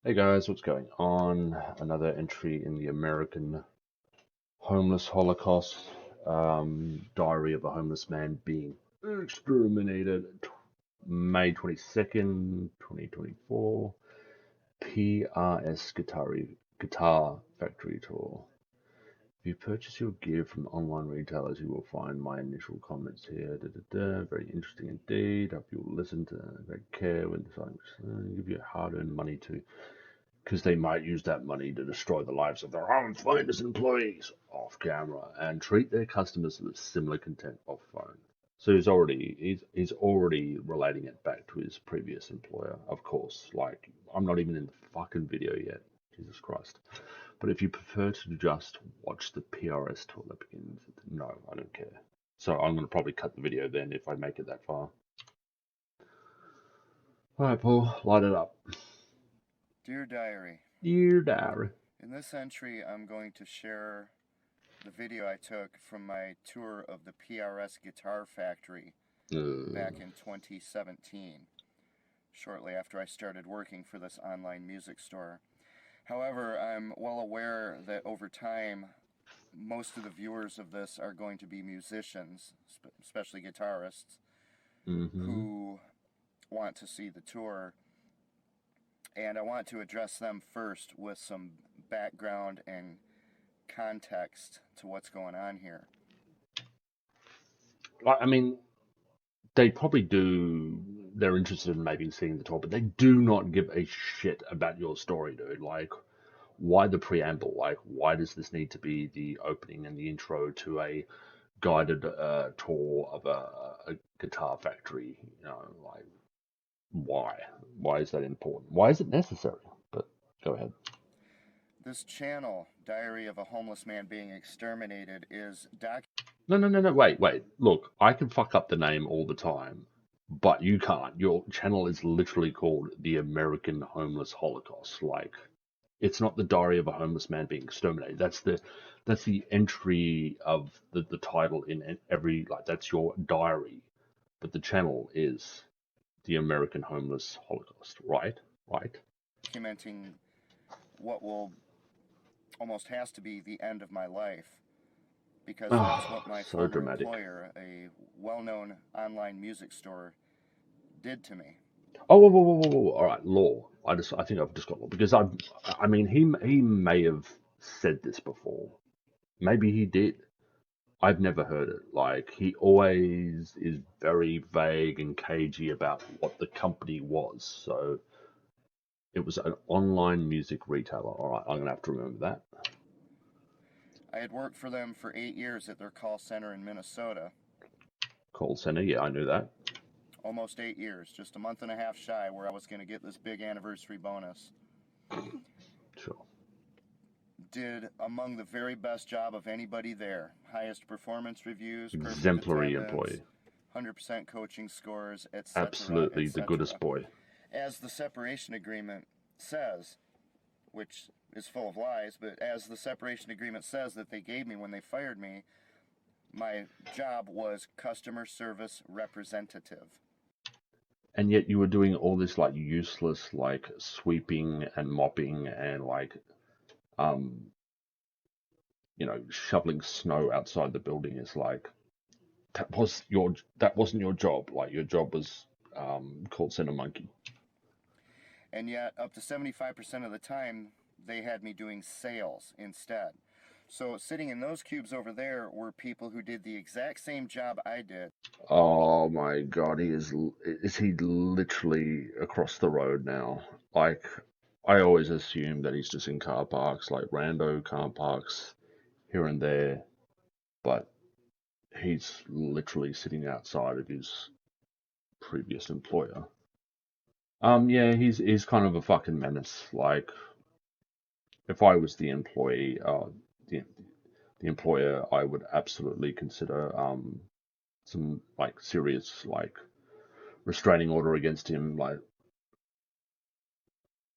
Hey guys, what's going on? Another entry in the American Homeless Holocaust Diary of a Homeless Man Being Exterminated, May 22nd, 2024. PRS Guitar Factory Tour. If you purchase your gear from online retailers, you will find my initial comments here. Very interesting indeed. Hope you'll listen to great care when deciding to give you hard-earned money to, because they might use that money to destroy the lives of their own finest employees off camera and treat their customers with similar contempt off phone. So he's already relating it back to his previous employer, of course. Like, I'm not even in the fucking video yet. Jesus Christ. But if you prefer to just watch the PRS tour that begins, no, I don't care. So I'm going to probably cut the video then if I make it that far. Alright, Paul, light it up. Dear Diary, Dear Diary. in this entry I'm going to share the video I took from my tour of the PRS Guitar Factory back in 2017, shortly after I started working for this online music store. However, I'm well aware that over time most of the viewers of this are going to be musicians, especially guitarists, who want to see the tour, and I want to address them first with some background and context to what's going on here. I mean, they probably do. They're interested in maybe seeing the tour, but they do not give a shit about your story, dude. Like, why the preamble? Like, why does this need to be the opening and the intro to a guided tour of a guitar factory? You know, like, why? Why is that important? Why is it necessary? But go ahead. This channel, Diary of a Homeless Man Being Exterminated, is No. Wait. Look, I can fuck up the name all the time, but you can't. Your channel is literally called The American Homeless Holocaust. Like, it's not the Diary of a Homeless Man Being Exterminated. That's the entry of the title in every, like, that's your diary. But the channel is The American Homeless Holocaust, right? Right? documenting what will almost has to be the end of my life, because that's what my So former dramatic. employer, a well-known online music store, did to me. Oh, whoa. All right, law. I think I've just got law because I mean, he may have said this before. Maybe he did. I've never heard it. Like, he always is very vague and cagey about what the company was. So it was an online music retailer. All right, I'm gonna have to remember that. I had worked for them for 8 years at their call center in Minnesota. Call center. Yeah, I knew that. Almost 8 years, just a month and a half shy, where I was going to get this big anniversary bonus. Sure. Did among the very best job of anybody there. Highest performance reviews, perfect Exemplary attendance, employee. 100% coaching scores, etc., Absolutely the goodest etc. boy. As the separation agreement says, which is full of lies, but as the separation agreement says that they gave me when they fired me, my job was customer service representative. And yet you were doing all this like useless like sweeping and mopping and like um shoveling snow outside the building. Is like that wasn't your job. Like, your job was call center monkey. And yet, up to 75% of the time, they had me doing sales instead. So sitting in those cubes over there were people who did the exact same job I did. Oh my God, is he literally across the road now? Like, I always assume that he's just in car parks, like rando car parks here and there, but he's literally sitting outside of his previous employer. Yeah, he's kind of a fucking menace. Like, if I was the employee, the the employer, I would absolutely consider some like serious like restraining order against him. Like,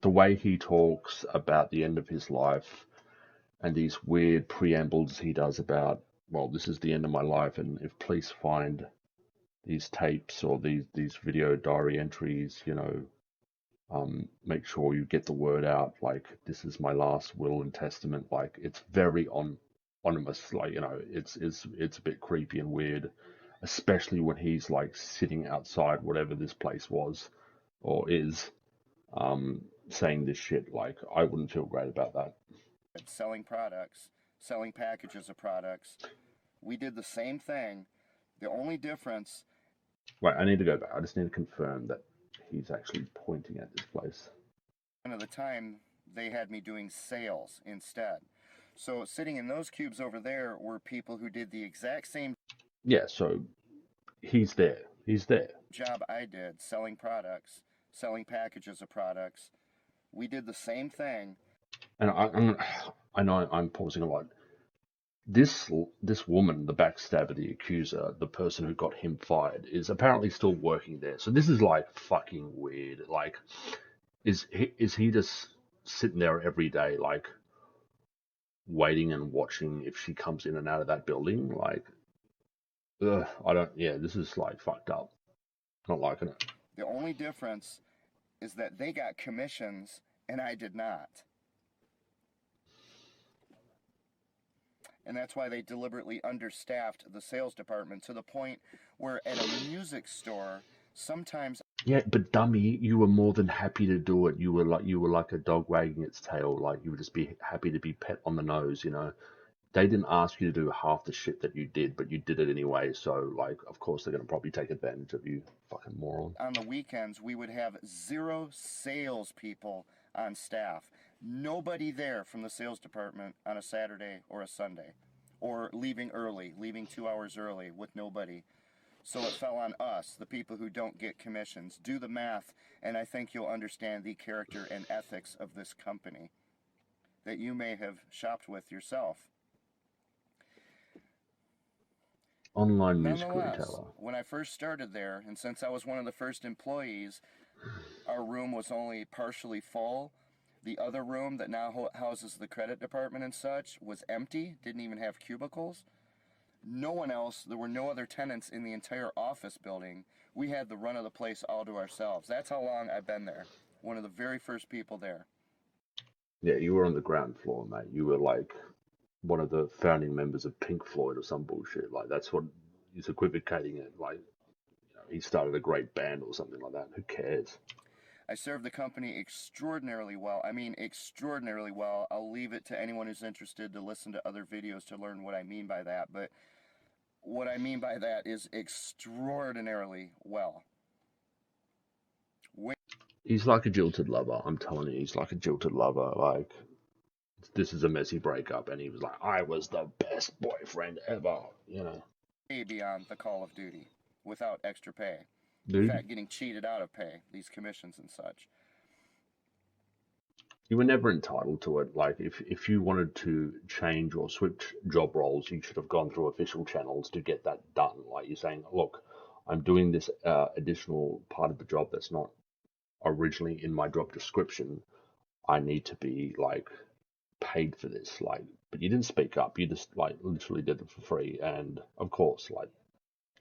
the way he talks about the end of his life and these weird preambles he does about, well, this is the end of my life, and if police find these tapes or these video diary entries, Make sure you get the word out. Like, this is my last will and testament. Like, it's very ominous. Like, it's a bit creepy and weird, especially when he's like sitting outside whatever this place was or is, saying this shit. Like, I wouldn't feel great about that. Selling products, selling packages of products. We did the same thing. The only difference. Right, I need to go back. I just need to confirm that he's actually pointing at this place. Of the time, they had me doing sales instead. So sitting in those cubes over there were people who did the exact same Yeah, so he's there. He's there. job I did, selling products, selling packages of products. We did the same thing. And I know I'm pausing a lot. This woman, the backstabber, the accuser, the person who got him fired, is apparently still working there. So this is like fucking weird. Like, is he just sitting there every day, like waiting and watching if she comes in and out of that building? Like, I don't. Yeah, this is like fucked up. Not liking it. The only difference is that they got commissions and I did not. And that's why they deliberately understaffed the sales department to the point where at a music store, sometimes. Yeah, but dummy, you were more than happy to do it. You were like a dog wagging its tail. Like, you would just be happy to be pet on the nose. They didn't ask you to do half the shit that you did, but you did it anyway. So, like, of course they're gonna probably take advantage of you, fucking moron. On the weekends, we would have 0 salespeople on staff. Nobody there from the sales department on a Saturday or a Sunday. Or leaving early, leaving 2 hours early with nobody. So it fell on us, the people who don't get commissions. Do the math, and I think you'll understand the character and ethics of this company that you may have shopped with yourself. Online music retailer. When I first started there, and since I was one of the first employees, our room was only partially full. The other room that now houses the credit department and such was empty, didn't even have cubicles. No one else, there were no other tenants in the entire office building. We had the run of the place all to ourselves. That's how long I've been there. One of the very first people there. Yeah, you were on the ground floor, mate. You were like one of the founding members of Pink Floyd or some bullshit. Like, that's what he's equivocating it. Like, he started a great band or something like that. Who cares? I served the company extraordinarily well. I mean, extraordinarily well. I'll leave it to anyone who's interested to listen to other videos to learn what I mean by that. But what I mean by that is extraordinarily well. He's like a jilted lover. I'm telling you, he's like a jilted lover. Like, this is a messy breakup, and he was like, I was the best boyfriend ever, Way beyond the Call of Duty, without extra pay. Dude, in fact, getting cheated out of pay, these commissions and such. You were never entitled to it. Like, if you wanted to change or switch job roles, you should have gone through official channels to get that done. Like, you're saying, look, I'm doing this additional part of the job that's not originally in my job description. I need to be like paid for this. Like, but you didn't speak up. You just like literally did it for free. And of course, like,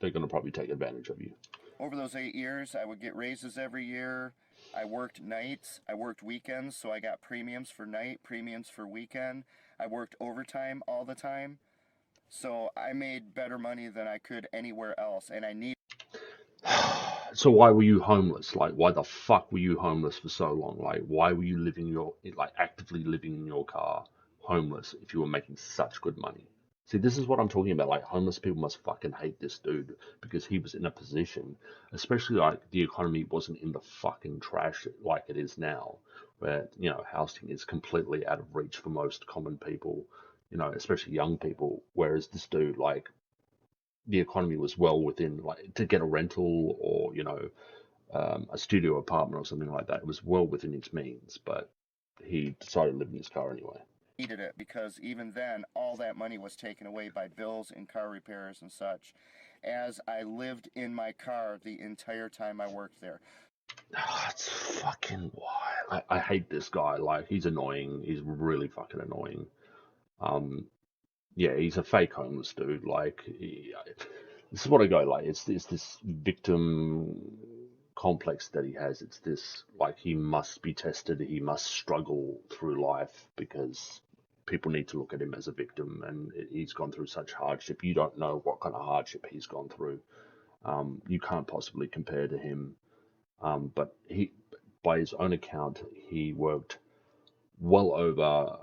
they're gonna probably take advantage of you. Over those 8 years, I would get raises every year. I worked nights, I worked weekends, so I got premiums for night, premiums for weekend. I worked overtime all the time, so I made better money than I could anywhere else, and I need. So why were you homeless? Like, why the fuck were you homeless for so long? Like, why were you actively living in your car, homeless, if you were making such good money? See, this is what I'm talking about. Like, homeless people must fucking hate this dude because he was in a position, especially like the economy wasn't in the fucking trash like it is now, where, housing is completely out of reach for most common people, especially young people. Whereas this dude, like, the economy was well within, like, to get a rental or, a studio apartment or something like that. It was well within his means, but he decided to live in his car anyway. Needed it because even then all that money was taken away by bills and car repairs and such, as I lived in my car the entire time I worked there. That's fucking wild. I hate this guy. Like, he's annoying. He's really fucking annoying. Yeah, he's a fake homeless dude. Like, this is what I go, like, it's this victim complex that he has. It's this, like, he must be tested, he must struggle through life because people need to look at him as a victim, and he's gone through such hardship. You don't know what kind of hardship he's gone through. You can't possibly compare to him. But he, by his own account, he worked well over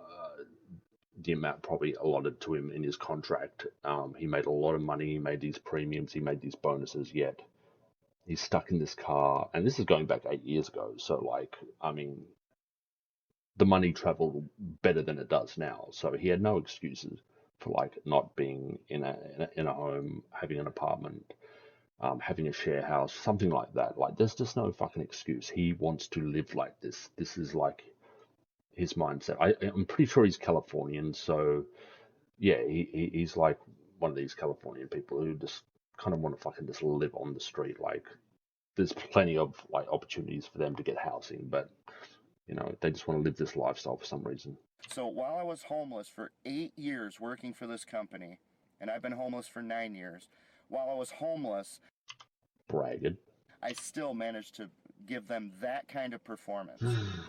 the amount probably allotted to him in his contract. He made a lot of money. He made these premiums. He made these bonuses. Yet he's stuck in this car, and this is going back 8 years ago. So, like, I mean, the money traveled better than it does now. So he had no excuses for like not being in a home, having an apartment, having a share house, something like that. Like, there's just no fucking excuse. He wants to live like this. This is like his mindset. I'm pretty sure he's Californian, so yeah, he's like one of these Californian people who just kind of want to fucking just live on the street. Like, there's plenty of like opportunities for them to get housing, but they just want to live this lifestyle for some reason. So while I was homeless for 8 years working for this company, and I've been homeless for 9 years, while I was homeless, Bragging. I still managed to give them that kind of performance.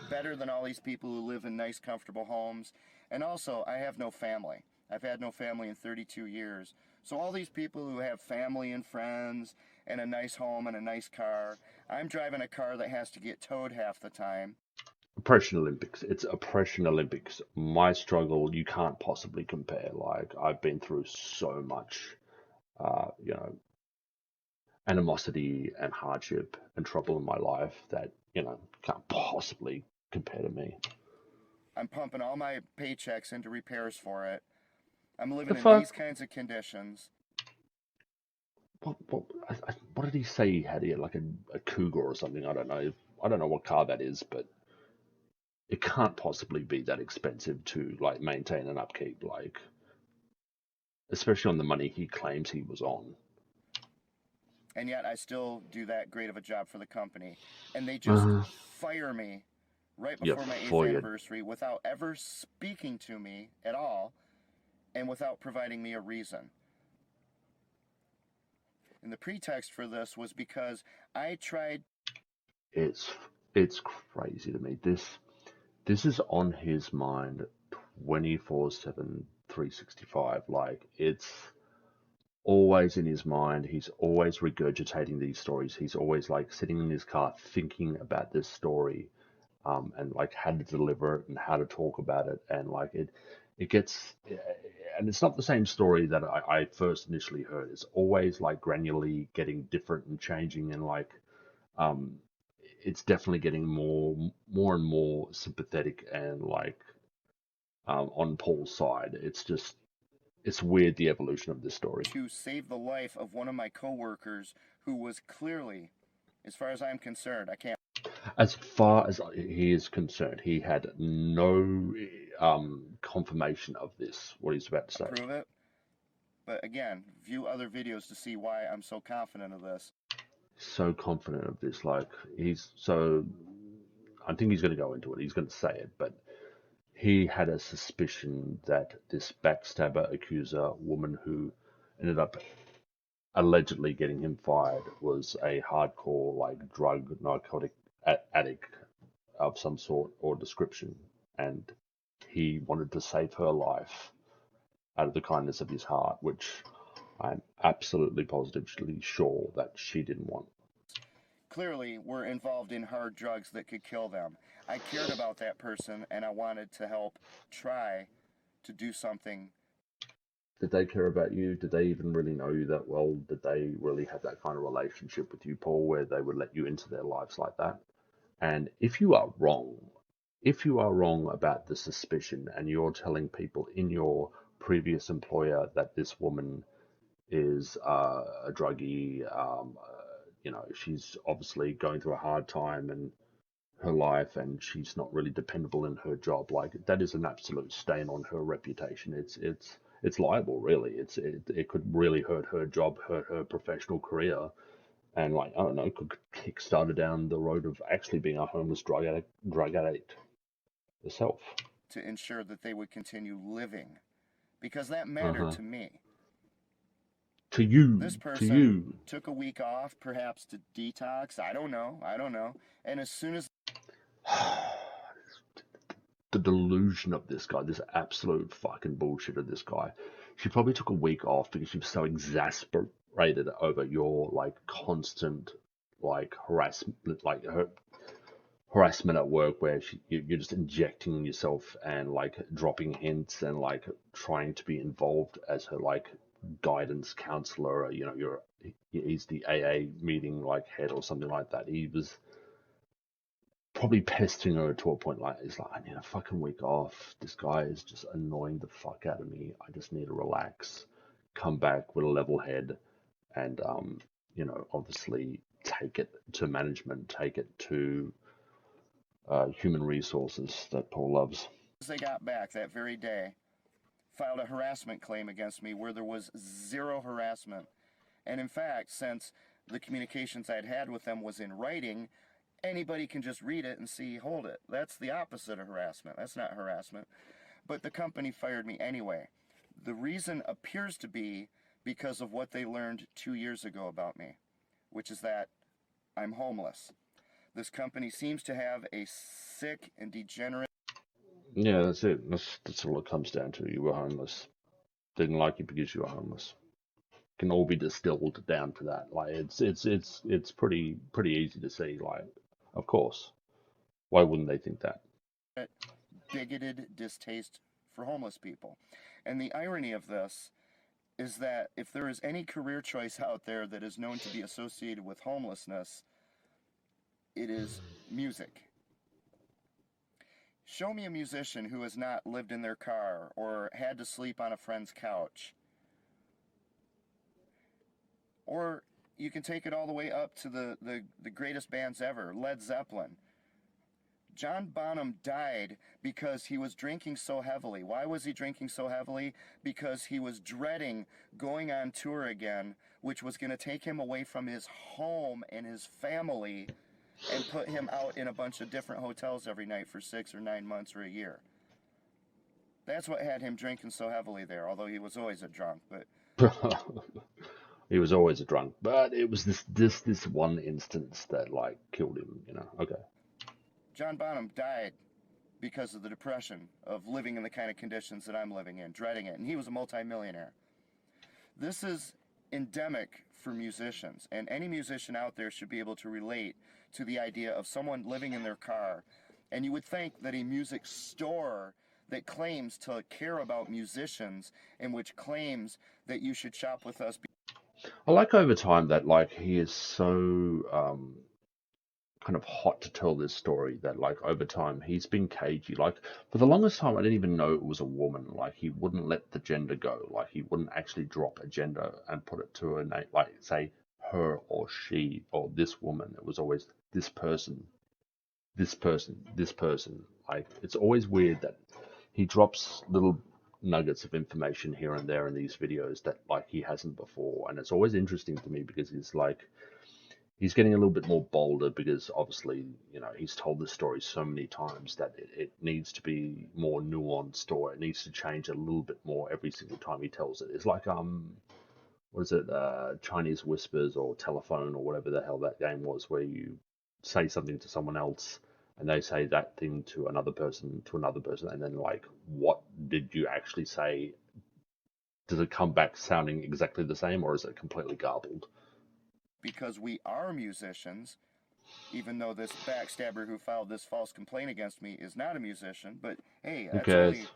Better than all these people who live in nice, comfortable homes. And also, I have no family. I've had no family in 32 years. So all these people who have family and friends and a nice home and a nice car, I'm driving a car that has to get towed half the time. Oppression Olympics. It's Oppression Olympics. My struggle, you can't possibly compare. Like, I've been through so much, uh, you know, animosity and hardship and trouble in my life that, can't possibly compare to me. I'm pumping all my paychecks into repairs for it. I'm living The in fuck? these kinds of conditions. What did he say he had here? Like a Cougar or something? I don't know. I don't know what car that is, but it can't possibly be that expensive to like maintain and upkeep. Like, especially on the money he claims he was on. And yet I still do that great of a job for the company. And they just fire me right You're before my 8th fired. anniversary without ever speaking to me at all and without providing me a reason. And the pretext for this was because I tried. It's crazy to me. This is on his mind 24/7, 365. Like, it's always in his mind. He's always regurgitating these stories. He's always like sitting in his car thinking about this story, and like how to deliver it and how to talk about it. And like it gets, and it's not the same story that I first initially heard. It's always like granularly getting different and changing, and like, um, it's definitely getting more and more sympathetic and like, on Paul's side. It's weird, the evolution of this story. To save the life of one of my coworkers who was clearly, as far as I'm concerned, I can't. As far as he is concerned, he had no confirmation of this, what he's about to say. Prove it. But again, view other videos to see why I'm so confident of this. So confident of this, like, I think he's going to go into it. He's going to say it, but he had a suspicion that this backstabber accuser woman who ended up allegedly getting him fired was a hardcore like drug narcotic addict of some sort or description, and he wanted to save her life out of the kindness of his heart, which I'm absolutely positively sure that she didn't want. Clearly were involved in hard drugs that could kill them. I cared about that person and I wanted to help try to do something. Did they care about you? Did they even really know you that well? Did they really have that kind of relationship with you, Paul, where they would let you into their lives like that? And if you are wrong about the suspicion and you're telling people in your previous employer that this woman is a druggie, she's obviously going through a hard time in her life and she's not really dependable in her job, like, that is an absolute stain on her reputation. It's liable, really. It could really hurt her job, hurt her professional career, and, like, I don't know, could kickstart her down the road of actually being a homeless drug addict herself. To ensure that they would continue living because that mattered Uh-huh. to me. To you, This to person you. took a week off, perhaps to detox. I don't know. And as soon as The delusion of this guy, this absolute fucking bullshit of this guy. She probably took a week off because she was so exasperated over your like constant like harassment, like her harassment at work, where you're just injecting yourself and like dropping hints and like trying to be involved as her like guidance counselor. Or, he's the AA meeting like head or something like that. He was probably pestering her to a point like he's like, I need a fucking week off. This guy is just annoying the fuck out of me. I just need to relax, come back with a level head, and obviously take it to management, take it to human resources that Paul loves. they got back that very day, filed a harassment claim against me where there was zero harassment. And in fact, since the communications I'd had with them was in writing, anybody can just read it and see, hold it. That's the opposite of harassment. That's not harassment. But the company fired me anyway. The reason appears to be because of what they learned 2 years ago about me, which is that I'm homeless. This company seems to have a sick and degenerate. Yeah, that's it. That's all it comes down to. You were homeless. Didn't like you because you were homeless. Can all be distilled down to that. Like it's pretty easy to see. Like, of course, why wouldn't they think that? Bigoted distaste for homeless people. And the irony of this is that if there is any career choice out there that is known to be associated with homelessness, it is music. Show me a musician who has not lived in their car or had to sleep on a friend's couch. Or you can take it all the way up to the greatest bands ever, Led Zeppelin. John Bonham died because he was drinking so heavily. Why was he drinking so heavily? Because he was dreading going on tour again, which was going to take him away from his home and his family and put him out in a bunch of different hotels every night for 6 or 9 months or a year. That's what had him drinking so heavily there, although he was always a drunk. But He was always a drunk, but it was this one instance that like killed him. Okay. John Bonham died because of the depression of living in the kind of conditions that I'm living in, dreading it. And he was a multimillionaire. This is endemic for musicians, and any musician out there should be able to relate to the idea of someone living in their car. And you would think that a music store that claims to care about musicians and which claims that you should shop with us. I like over time that like he is so kind of hot to tell this story that like over time he's been cagey. Like for the longest time I didn't even know it was a woman. Like he wouldn't let the gender go. Like he wouldn't actually drop a gender and put it to a name, like say her or she or this woman. It was always this person, this person, this person. Like it's always weird that he drops little nuggets of information here and there in these videos that like he hasn't before, and it's always interesting to me because he's getting a little bit more bolder because obviously, he's told this story so many times that it needs to be more nuanced or it needs to change a little bit more every single time he tells it. It's like, what is it, Chinese whispers or telephone or whatever the hell that game was where you say something to someone else and they say that thing to another person, and then like, what did you actually say? Does it come back sounding exactly the same or is it completely garbled? Because we are musicians, even though this backstabber who filed this false complaint against me is not a musician. But hey, Who that's cares? only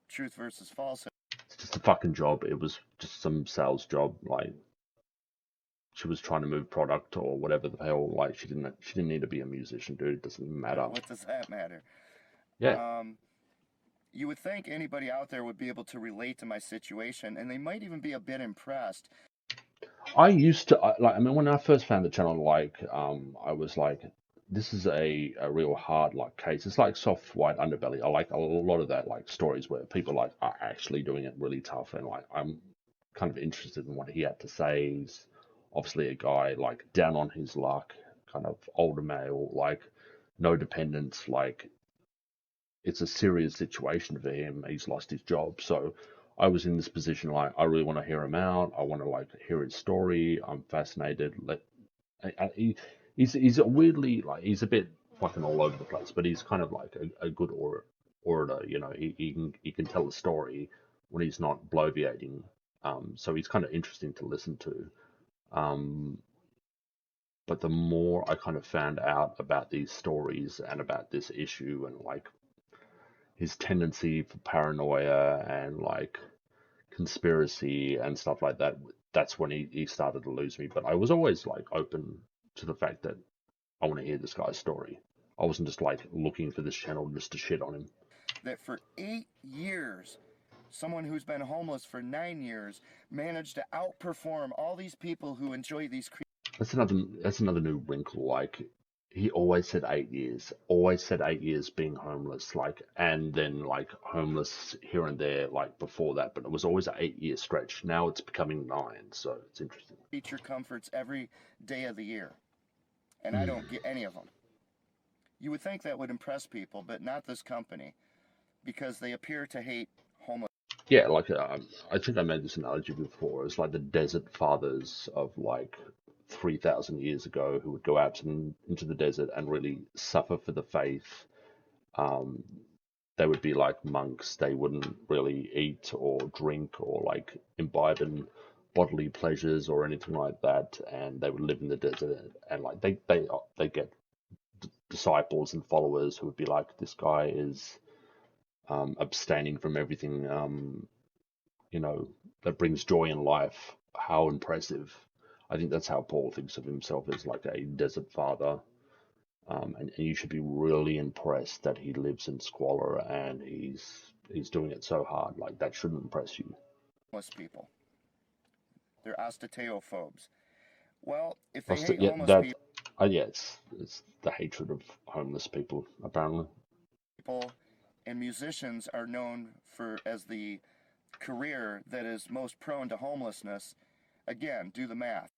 truth versus falsehood. It's just a fucking job. It was just some sales job. Like she was trying to move product or whatever the hell. Like she didn't need to be a musician, dude. It doesn't matter. What does that matter? Yeah. You would think anybody out there would be able to relate to my situation, and they might even be a bit impressed. I used to when I first found the channel, like I was like, this is a real hard like case. It's like soft white underbelly. I like a lot of that like stories where people like are actually doing it really tough, and like I'm kind of interested in what he had to say. He's obviously a guy like down on his luck, kind of older male, like no dependents, like it's a serious situation for him. He's lost his job, so I was in this position, like, I really want to hear him out. I want to like hear his story. I'm fascinated. He's a weirdly, like, he's a bit fucking all over the place, but he's kind of like a good orator. You know, he can tell a story when he's not bloviating. So he's kind of interesting to listen to. Um, but the more I kind of found out about these stories and about this issue and like his tendency for paranoia and like conspiracy and stuff like that, that's when he started to lose me. But I was always like open to the fact that I want to hear this guy's story. I wasn't just like looking for this channel just to shit on him. That for 8 years, someone who's been homeless for 9 years managed to outperform all these people who enjoy these. That's another new wrinkle. Like, he always said 8 years, always said 8 years being homeless, like, and then like homeless here and there, like before that, but it was always an 8 year stretch. Now it's becoming 9, so it's interesting. Creature comforts every day of the year, and I don't get any of them. You would think that would impress people, but not this company, because they appear to hate homeless. Yeah, like, I think I made this analogy before. It's like the desert fathers of like 3,000 years ago who would go out into the desert and really suffer for the faith. Um, they would be like monks. They wouldn't really eat or drink or like imbibe in bodily pleasures or anything like that, and they would live in the desert. And like they get disciples and followers who would be like, this guy is abstaining from everything, that brings joy in life. How impressive! I think that's how Paul thinks of himself, as like a desert father. And you should be really impressed that he lives in squalor and he's doing it so hard. Like, that shouldn't impress you. Homeless people. They're osteophobes. Well, if they hate Yeah, homeless it's the hatred of homeless people, apparently. people and musicians are known for as the career that is most prone to homelessness, again, do the math.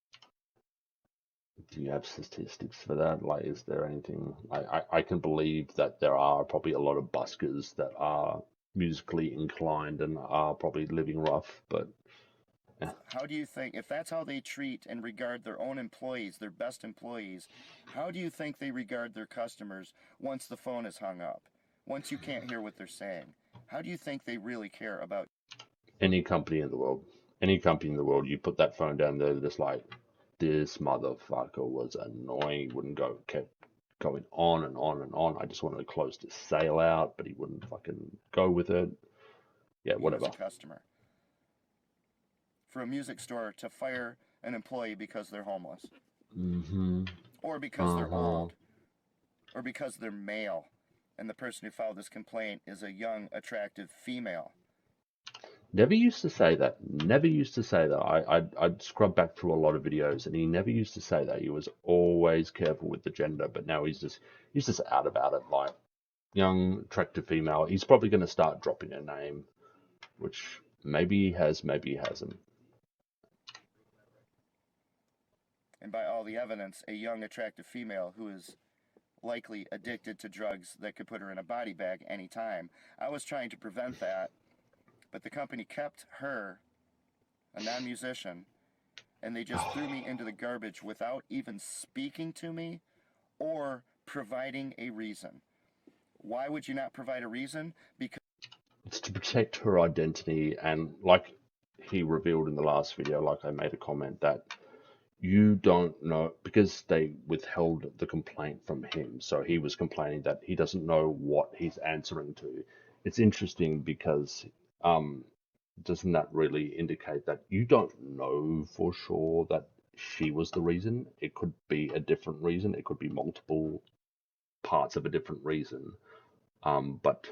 Do you have statistics for that? Like, is there anything? I can believe that there are probably a lot of buskers that are musically inclined and are probably living rough, but yeah. How do you think, if that's how they treat and regard their own employees, their best employees, how do you think they regard their customers once the phone is hung up? Once you can't hear what they're saying? How do you think they really care about Any company in the world, you put that phone down there, they're just like, this motherfucker was annoying. He wouldn't go, kept going on and on and on. I just wanted to close this sale out, but he wouldn't fucking go with it. Yeah, you as whatever. a customer? For a music store to fire an employee because they're homeless, or because they're old, or because they're male, and the person who filed this complaint is a young, attractive female. Never used to say that. Never used to say that. I'd scrub back through a lot of videos, and he never used to say that. He was always careful with the gender, but now he's just out about it. Like, young, attractive female. He's probably going to start dropping her name, which maybe he has, maybe he hasn't. And by all the evidence, a young, attractive female who is likely addicted to drugs that could put her in a body bag anytime. I was trying to prevent that, but the company kept her, a non-musician, and they just threw me into the garbage without even speaking to me or providing a reason. Why would you not provide a reason? Because it's to protect her identity, and like he revealed in the last video, like I made a comment that you don't know, because they withheld the complaint from him, so he was complaining that he doesn't know what he's answering to. It's interesting because doesn't that really indicate that you don't know for sure that she was the reason? It could be a different reason. It could be multiple parts of a different reason. But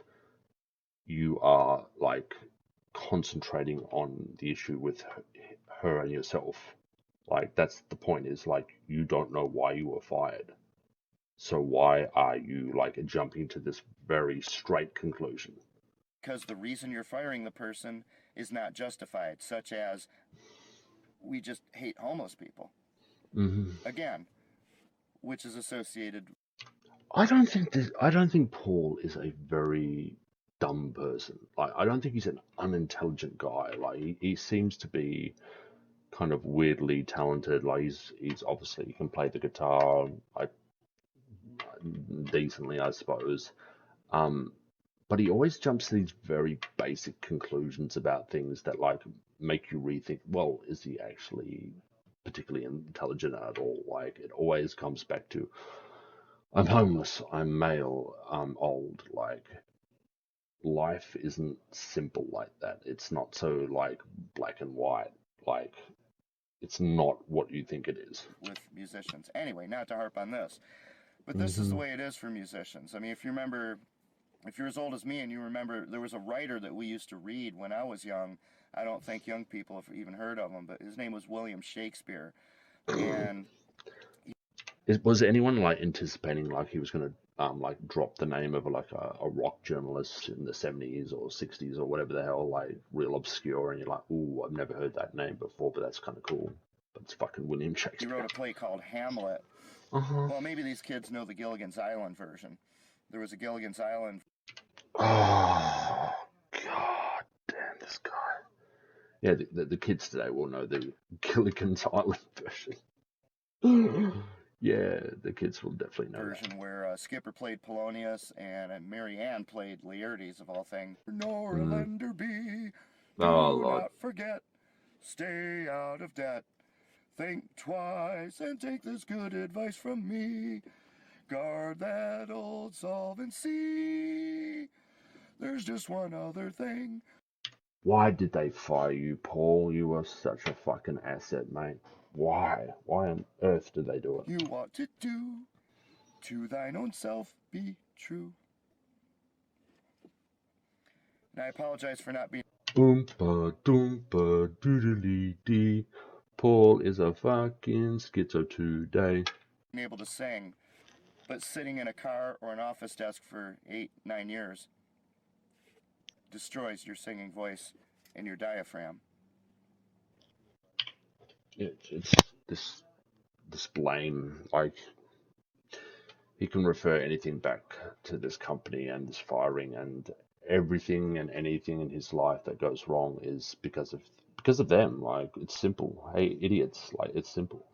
you are like concentrating on the issue with her and yourself. Like, that's the point, is like, you don't know why you were fired. So why are you like jumping to this very straight conclusion? because the reason you're firing the person is not justified, such as we just hate homeless people. Again, which is associated. I don't think Paul is a very dumb person. Like, I don't think he's an unintelligent guy. Like, he seems to be kind of weirdly talented. Like, he's obviously, he can play the guitar like decently, I suppose. Um, but he always jumps to these very basic conclusions about things that like make you rethink. Well, is he actually particularly intelligent at all? Like, it always comes back to, I'm homeless, I'm male, I'm old. Like, life isn't simple like that. It's not so like black and white. Like, it's not what you think it is. With musicians. Anyway, not to harp on this, but this is the way it is for musicians. I mean, if you remember, if you're as old as me and you remember, there was a writer that we used to read when I was young. I don't think young people have even heard of him, but his name was William Shakespeare. And Was anyone like anticipating like he was gonna like drop the name of like a rock journalist in the 70s or 60s or whatever the hell, like real obscure, and you're like, ooh, I've never heard that name before, but that's kind of cool. But it's fucking William he Shakespeare. wrote a play called Hamlet. Uh-huh. Well, maybe these kids know the Gilligan's Island version. There was a Gilligan's Island. Oh god damn this guy. Yeah, the kids today will know the Gilligan's Island version. Yeah, the kids will definitely know Version that. where Skipper played Polonius and Mary Ann played Laertes, of all things. Nor Lenderby, do Oh Lord. not forget, stay out of debt. Think twice and take this good advice from me. Guard that old solvency. There's just one other thing. Why did they fire you, Paul? You were such a fucking asset, mate. Why? Why on earth did they do it? You ought to do, to thine own self be true. And I apologize for not being Oompa doompa doodly dee. Paul is a fucking schizo today. able to sing, but sitting in a car or an office desk for 8-9 years destroys your singing voice and your diaphragm. It's this blame. Like, he can refer anything back to this company and this firing, and everything and anything in his life that goes wrong is because of them. Like, it's simple. Hey, idiots! Like, it's simple.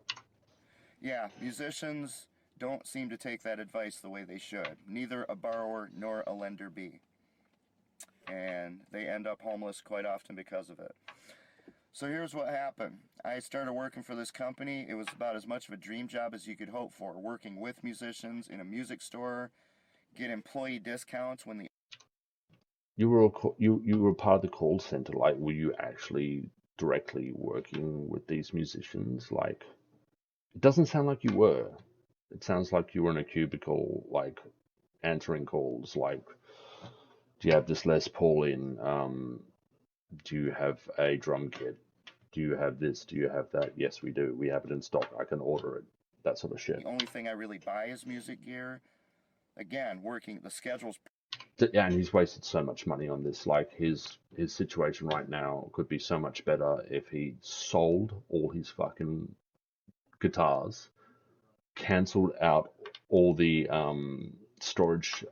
Yeah, musicians don't seem to take that advice the way they should. Neither a borrower nor a lender be. And they end up homeless quite often because of it. So here's what happened. I started working for this company. It was about as much of a dream job as you could hope for, working with musicians in a music store, get employee discounts when the You were you were part of the call center. Like, were you actually directly working with these musicians? Like, it doesn't sound like you were. It sounds like you were in a cubicle, like answering calls. Like, do you have this Les Paul in? Do you have a drum kit? Do you have this? Do you have that? Yes, we do. We have it in stock. I can order it. That sort of shit. the only thing I really buy is music gear. Again, working the schedule's Yeah, and he's wasted so much money on this. Like, his situation right now could be so much better if he sold all his fucking guitars, cancelled out all the storage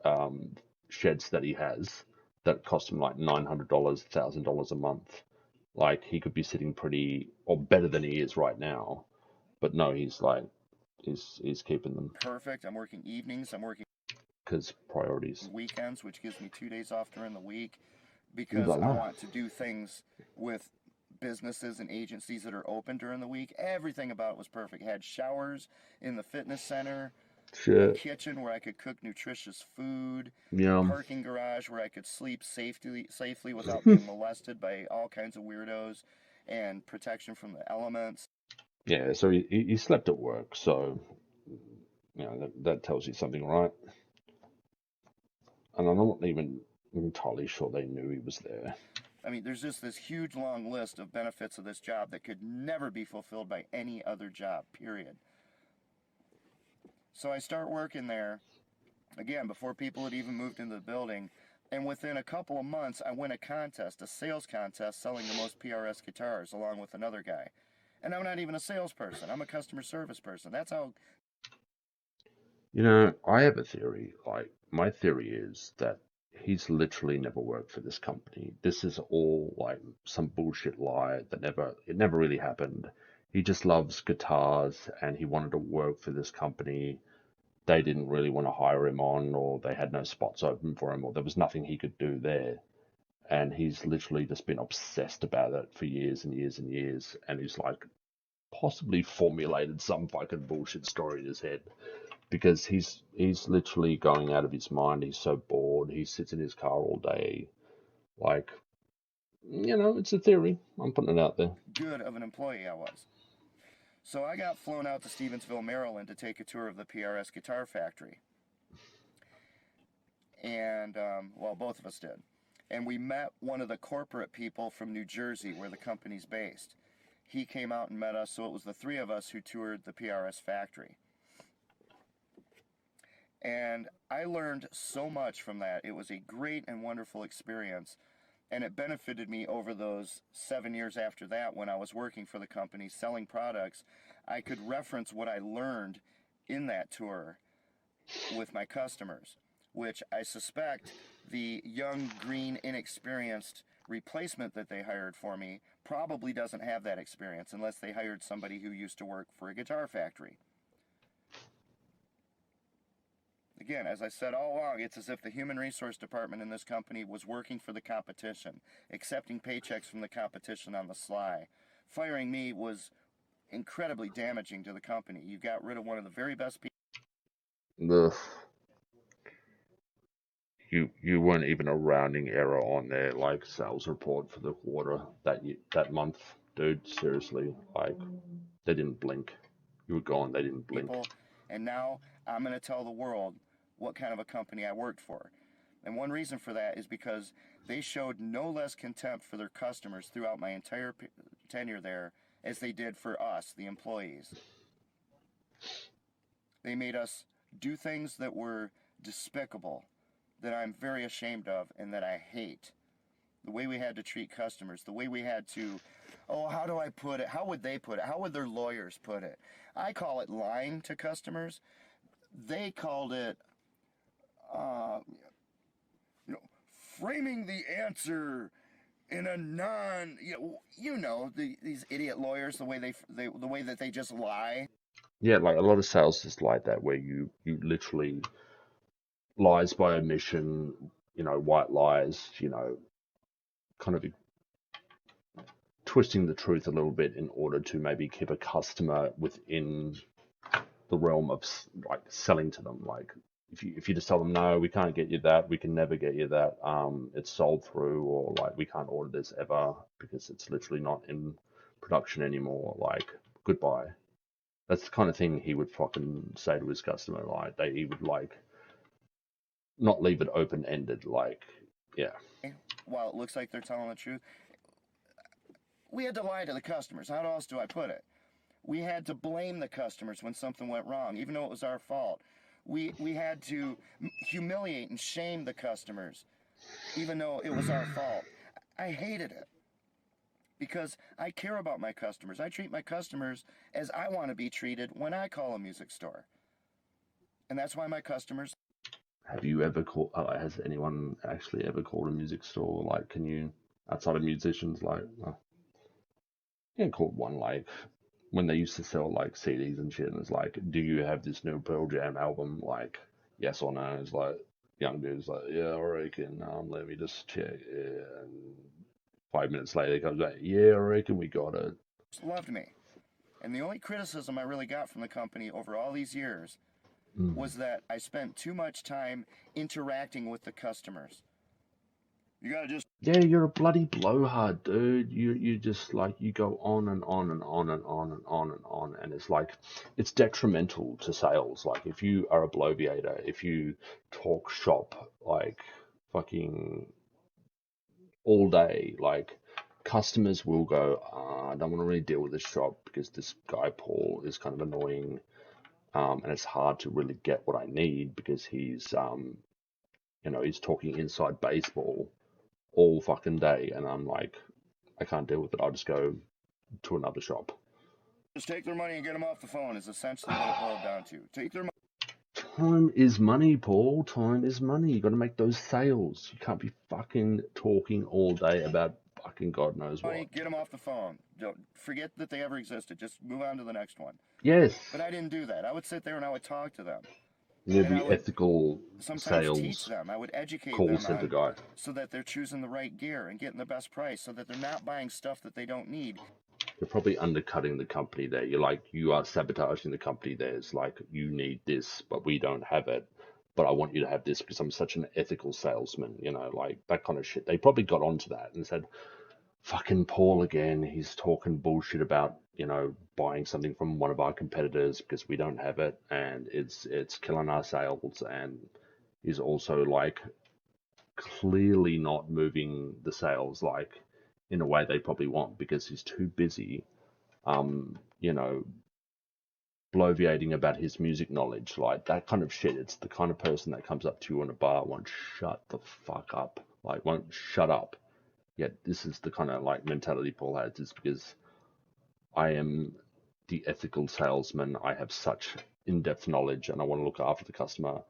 sheds that he has that cost him like $900, $1,000 a month. Like, he could be sitting pretty or better than he is right now. But no, he's like, he's keeping them perfect. I'm working evenings. I'm working because priorities. weekends, which gives me 2 days off during the week Ooh la because I la. want to do things with businesses and agencies that are open during the week. Everything about it was perfect. Had showers in the fitness center, a Shit. kitchen where I could cook nutritious food, Yum. parking garage where I could sleep safely without being molested by all kinds of weirdos, and protection from the elements. Yeah, so he slept at work, so you know that tells you something, right? And I'm not even entirely sure they knew he was there. I mean, there's just this huge long list of benefits of this job that could never be fulfilled by any other job, period. So I start working there, again, before people had even moved into the building, and within a couple of months, I win a contest, a sales contest, selling the most PRS guitars along with another guy. And I'm not even a salesperson, I'm a customer service person. That's how... You know, I have a theory. Like, my theory is that he's literally never worked for this company. This is all like some bullshit lie that it never really happened. He just loves guitars and he wanted to work for this company. They didn't really want to hire him on, or they had no spots open for him, or there was nothing he could do there. And he's literally just been obsessed about it for years and years and years. And he's like possibly formulated some fucking bullshit story in his head, because he's literally going out of his mind. He's so bored. He sits in his car all day. Like, it's a theory. I'm putting it out there. Good of an employee I was. So I got flown out to Stevensville, Maryland to take a tour of the PRS Guitar Factory. And, well, both of us did. And we met one of the corporate people from New Jersey, where the company's based. He came out and met us, so it was the three of us who toured the PRS factory. And I learned so much from that. It was a great and wonderful experience. And it benefited me over those 7 years after that when I was working for the company selling products. I could reference what I learned in that tour with my customers, which I suspect the young, green, inexperienced replacement that they hired for me probably doesn't have that experience unless they hired somebody who used to work for a guitar factory. Again, as I said all along, it's as if the human resource department in this company was working for the competition, accepting paychecks from the competition on the sly. Firing me was incredibly damaging to the company. You got rid of one of the very best people. Ugh. You weren't even a rounding error on their like sales report for the quarter that month, dude. Seriously, like they didn't blink. You were gone. They didn't blink. And now I'm going to tell the world what kind of a company I worked for. And one reason for that is because they showed no less contempt for their customers throughout my entire tenure there as they did for us, the employees. They made us do things that were despicable, that I'm very ashamed of and that I hate. The way we had to treat customers, the way we had to, how do I put it? How would they put it? How would their lawyers put it? I call it lying to customers. They called it, framing the answer in a these idiot lawyers, the way the way that they just lie. Yeah, like a lot of sales is like that, where you literally lies by omission, white lies, kind of twisting the truth a little bit in order to maybe keep a customer within the realm of like selling to them. Like if you just tell them, no, we can't get you that, we can never get you that, it's sold through, or like we can't order this ever because it's literally not in production anymore, like goodbye. That's the kind of thing he would fucking say to his customer. Like he would like not leave it open ended. Like, yeah. While it looks like they're telling the truth, we had to lie to the customers. How else do I put it? We had to blame the customers when something went wrong, even though it was our fault. We had to humiliate and shame the customers, even though it was our fault. I hated it because I care about my customers. I treat my customers as I want to be treated when I call a music store. And that's why my customers... Have you ever called, has anyone actually ever called a music store? Like, can you, outside of musicians, like, called one, like, when they used to sell, like, CDs and shit, and it's like, do you have this new Pearl Jam album? Like, yes or no? It's like, young dude's like, yeah, I reckon, let me just check. Yeah. And 5 minutes later, he comes back, yeah, I reckon we got it. Loved me. And the only criticism I really got from the company over all these years was that I spent too much time interacting with the customers. You gotta just... Yeah, you're a bloody blowhard, dude. You just like you go on and on and on and on and on and on, and it's like it's detrimental to sales. Like if you are a bloviator, if you talk shop like fucking all day, like customers will go, I don't want to really deal with this shop because this guy Paul is kind of annoying, and it's hard to really get what I need because he's he's talking inside baseball all fucking day, and I'm like, I can't deal with it. I'll just go to another shop. Just take their money and get them off the phone is essentially what it boiled down to. Take their money. Time is money, Paul. Time is money. You got to make those sales. You can't be fucking talking all day about fucking God knows what. Money, get them off the phone. Don't forget that they ever existed. Just move on to the next one. Yes. But I didn't do that. I would sit there and I would talk to them. You'd And I be would ethical sometimes teach sales them. I would educate call them center on guy. so that they're choosing the right gear and getting the best price so that they're not buying stuff that they don't need. You're probably undercutting the company there. You're like, you are sabotaging the company there. It's like, you need this, but we don't have it. But I want you to have this because I'm such an ethical salesman, you know, like that kind of shit. They probably got onto that and said, fucking Paul again. He's talking bullshit about, you know, buying something from one of our competitors because we don't have it, and it's killing our sales. And he's also like clearly not moving the sales like in a way they probably want because he's too busy, you know, bloviating about his music knowledge, like that kind of shit. It's the kind of person that comes up to you in a bar, won't shut the fuck up, like won't shut up. Yet this is the kind of like mentality Paul has, is because I am the ethical salesman. I have such in-depth knowledge and I want to look after the customer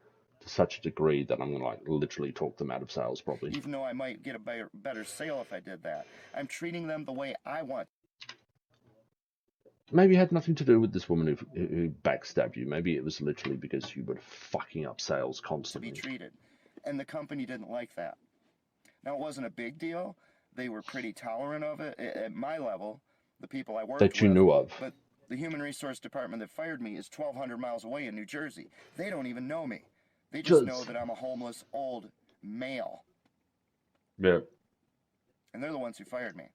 to such a degree that I'm going to like literally talk them out of sales probably. Even though I might get a better sale if I did that. I'm treating them the way I want. Maybe it had nothing to do with this woman who backstabbed you. Maybe it was literally because you were fucking up sales constantly. To be treated. And the company didn't like that. Now, it wasn't a big deal. They were pretty tolerant of it at my level, the people I worked with. That you knew of. But the human resource department that fired me is 1,200 miles away in New Jersey. They don't even know me. They just know that I'm a homeless old male. Yeah. And they're the ones who fired me.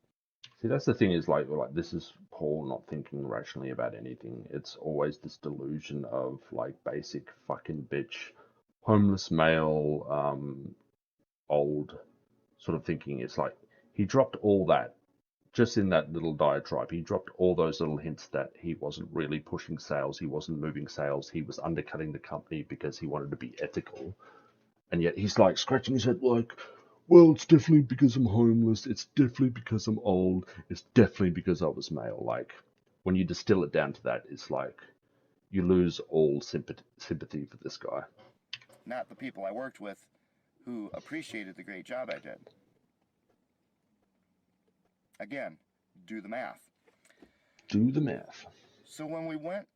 See, that's the thing, is like this is Paul not thinking rationally about anything. It's always this delusion of like basic fucking bitch, homeless male, old sort of thinking. It's like he dropped all that just in that little diatribe. He dropped all those little hints that he wasn't really pushing sales, he wasn't moving sales, he was undercutting the company because he wanted to be ethical. And yet he's like scratching his head like, well, it's definitely because I'm homeless, it's definitely because I'm old, it's definitely because I was male. Like, when you distill it down to that, it's like you lose all sympathy for this guy. Not the people I worked with who appreciated the great job I did. Again, do the math. Do the math. So when we went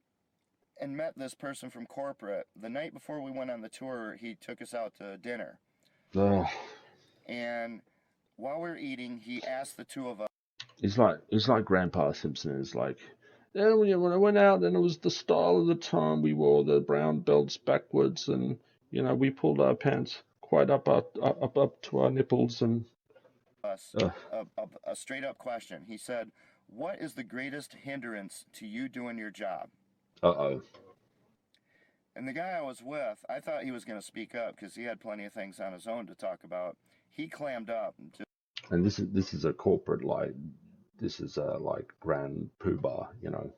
and met this person from corporate, the night before we went on the tour, he took us out to dinner. And while we were eating, he asked the two of us. He's like Grandpa Simpson. Is like, yeah, when I went out, then it was the style of the time. We wore the brown belts backwards, and you know, we pulled our pants quite up to our nipples. And us a straight up question. He said, "What is the greatest hindrance to you doing your job?" Uh-oh. And the guy I was with, I thought he was going to speak up because he had plenty of things on his own to talk about. He clammed up. And this is a corporate, like, this is a like grand poobah, you know.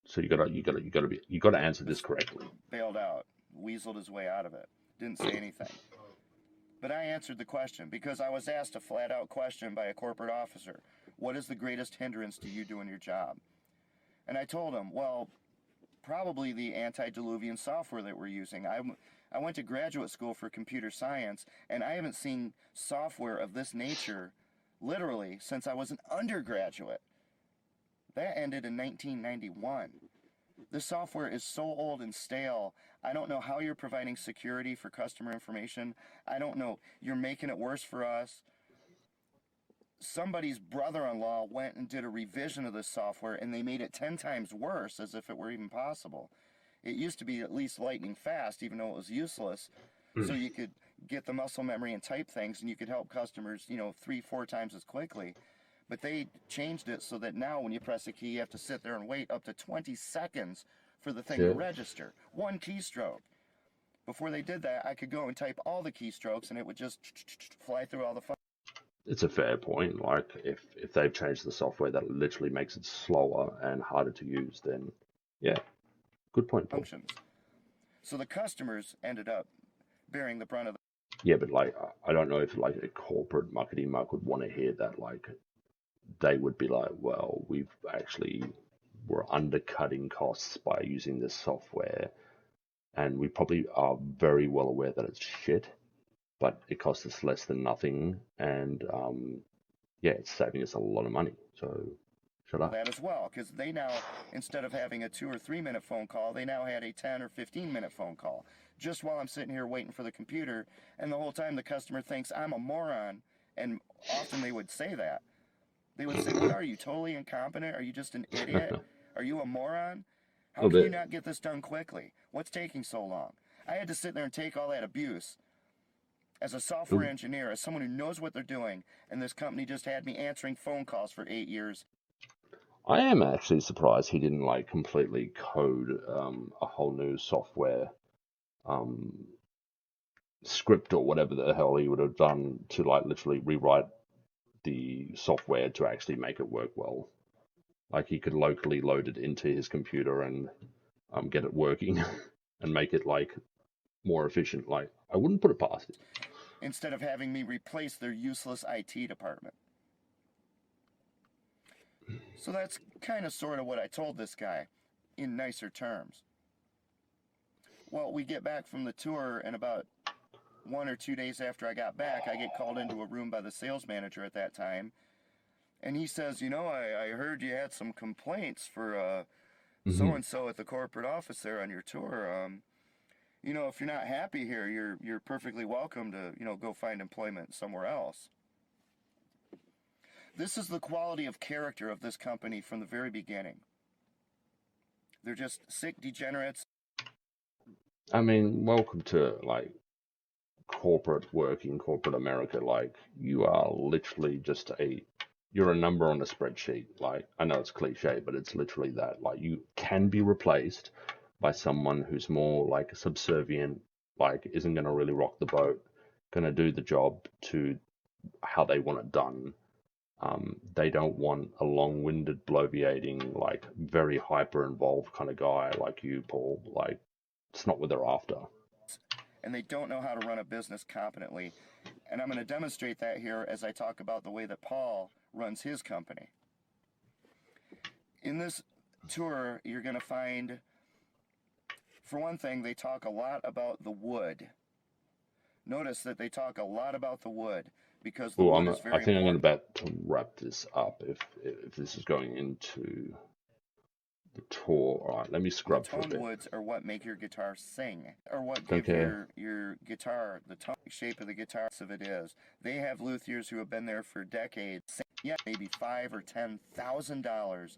So you gotta answer this correctly. Bailed out, weaseled his way out of it, didn't say anything. But I answered the question because I was asked a flat out question by a corporate officer. What is the greatest hindrance to you doing your job? And I told him, well, probably the antediluvian software that we're using. I went to graduate school for computer science, and I haven't seen software of this nature literally since I was an undergraduate. That ended in 1991. This software is so old and stale. I don't know how you're providing security for customer information. I don't know. You're making it worse for us. Somebody's brother-in-law went and did a revision of this software, and they made it 10 times worse, as if it were even possible. It used to be at least lightning fast, even though it was useless. So you could get the muscle memory and type things, and you could help customers, 3-4 times as quickly. But they changed it so that now when you press a key, you have to sit there and wait up to 20 seconds for the thing to register. One keystroke. Before they did that, I could go and type all the keystrokes, and it would just fly through all the functions. It's a fair point. Like, if they've changed the software that literally makes it slower and harder to use, then yeah, good point, Paul. So the customers ended up bearing the brunt of the... Yeah, but like, I don't know if like a corporate marketing mark would want to hear that. Like, they would be like, well, we're undercutting costs by using this software. and we probably are very well aware that it's shit, but it costs us less than nothing, and yeah, it's saving us a lot of money. So shut up. That as well, because they now, instead of having a 2 or 3 minute phone call, they now had a 10 or 15-minute phone call just while I'm sitting here waiting for the computer, and the whole time the customer thinks I'm a moron, and often they would say that. They would say, what are you, totally incompetent? Are you just an idiot? Are you a moron? A How little can you bit. not get this done quickly? What's taking so long? I had to sit there and take all that abuse as a software engineer, as someone who knows what they're doing, and this company just had me answering phone calls for 8 years. I am actually surprised he didn't like completely code a whole new software um, script or whatever the hell he would have done to like literally rewrite the software to actually make it work well. Like he could locally load it into his computer and get it working and make it like more efficient. Like I wouldn't put it past it. Instead of having me replace their useless IT department. So that's kind of sort of what I told this guy in nicer terms. Well, we get back from the tour, and about 1 or 2 days after I got back, I get called into a room by the sales manager at that time, and he says, I heard you had some complaints for so-and-so at the corporate office there on your tour. If you're not happy here, you're perfectly welcome to, go find employment somewhere else. This is the quality of character of this company from the very beginning. They're just sick degenerates. I mean, welcome to like corporate work in corporate America. Like you are literally just you're a number on a spreadsheet. Like I know it's cliche, but it's literally that. Like you can be replaced by someone who's more like subservient, like isn't going to really rock the boat, going to do the job to how they want it done. They don't want a long-winded, bloviating, like very hyper-involved kind of guy like you, Paul. Like it's not what they're after. And they don't know how to run a business competently. And I'm going to demonstrate that here as I talk about the way that Paul runs his company. In this tour, you're going to find, for one thing, they talk a lot about the wood. Notice that they talk a lot about the wood because the wood is I very think I'm important. about to wrap this up if this is going into the tour. All right, let me scrub for a Toned bit. woods are what make your guitar sing, or what Don't give care. your guitar the tone shape of the guitar of it is. They have luthiers who have been there for decades. Yeah, maybe $5,000 or $10,000.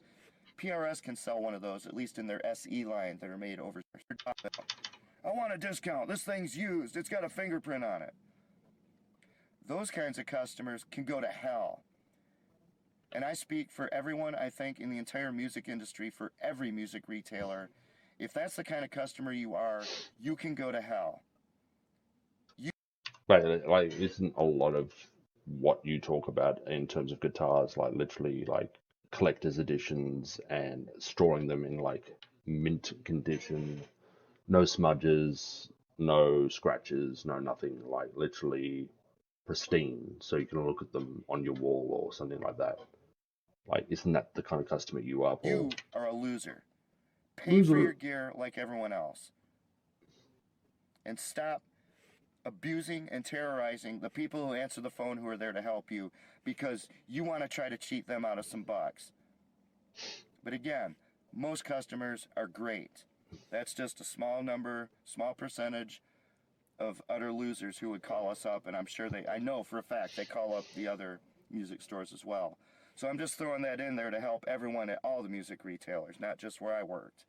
PRS can sell one of those, at least in their SE line that are made over. I want a discount. This thing's used. It's got a fingerprint on it. Those kinds of customers can go to hell. And I speak for everyone, I think, in the entire music industry, for every music retailer. If that's the kind of customer you are, you can go to hell. But like, isn't a lot of what you talk about in terms of guitars like literally like collector's editions and storing them in like mint condition, no smudges, no scratches, no nothing, like literally pristine, so you can look at them on your wall or something like that. Like, isn't that the kind of customer you are, Paul? You are a loser. Pay for Loser. your gear like everyone else. And stop abusing and terrorizing the people who answer the phone who are there to help you because you want to try to cheat them out of some bucks. But again, most customers are great. That's just a small number, small percentage of utter losers who would call us up, and I know for a fact they call up the other music stores as well. So I'm just throwing that in there to help everyone at all the music retailers, not just where I worked.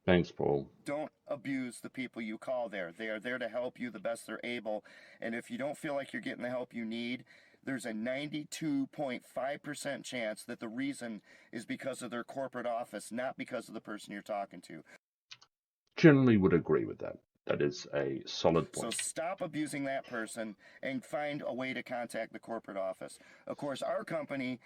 Thanks, Paul. Don't abuse the people you call there. They are there to help you the best they're able, and if you don't feel like you're getting the help you need, there's a 92.5% chance that the reason is because of their corporate office, not because of the person you're talking to. Generally would agree with that. That is a solid So point. stop abusing that person and find a way to contact the corporate office. Of course, our company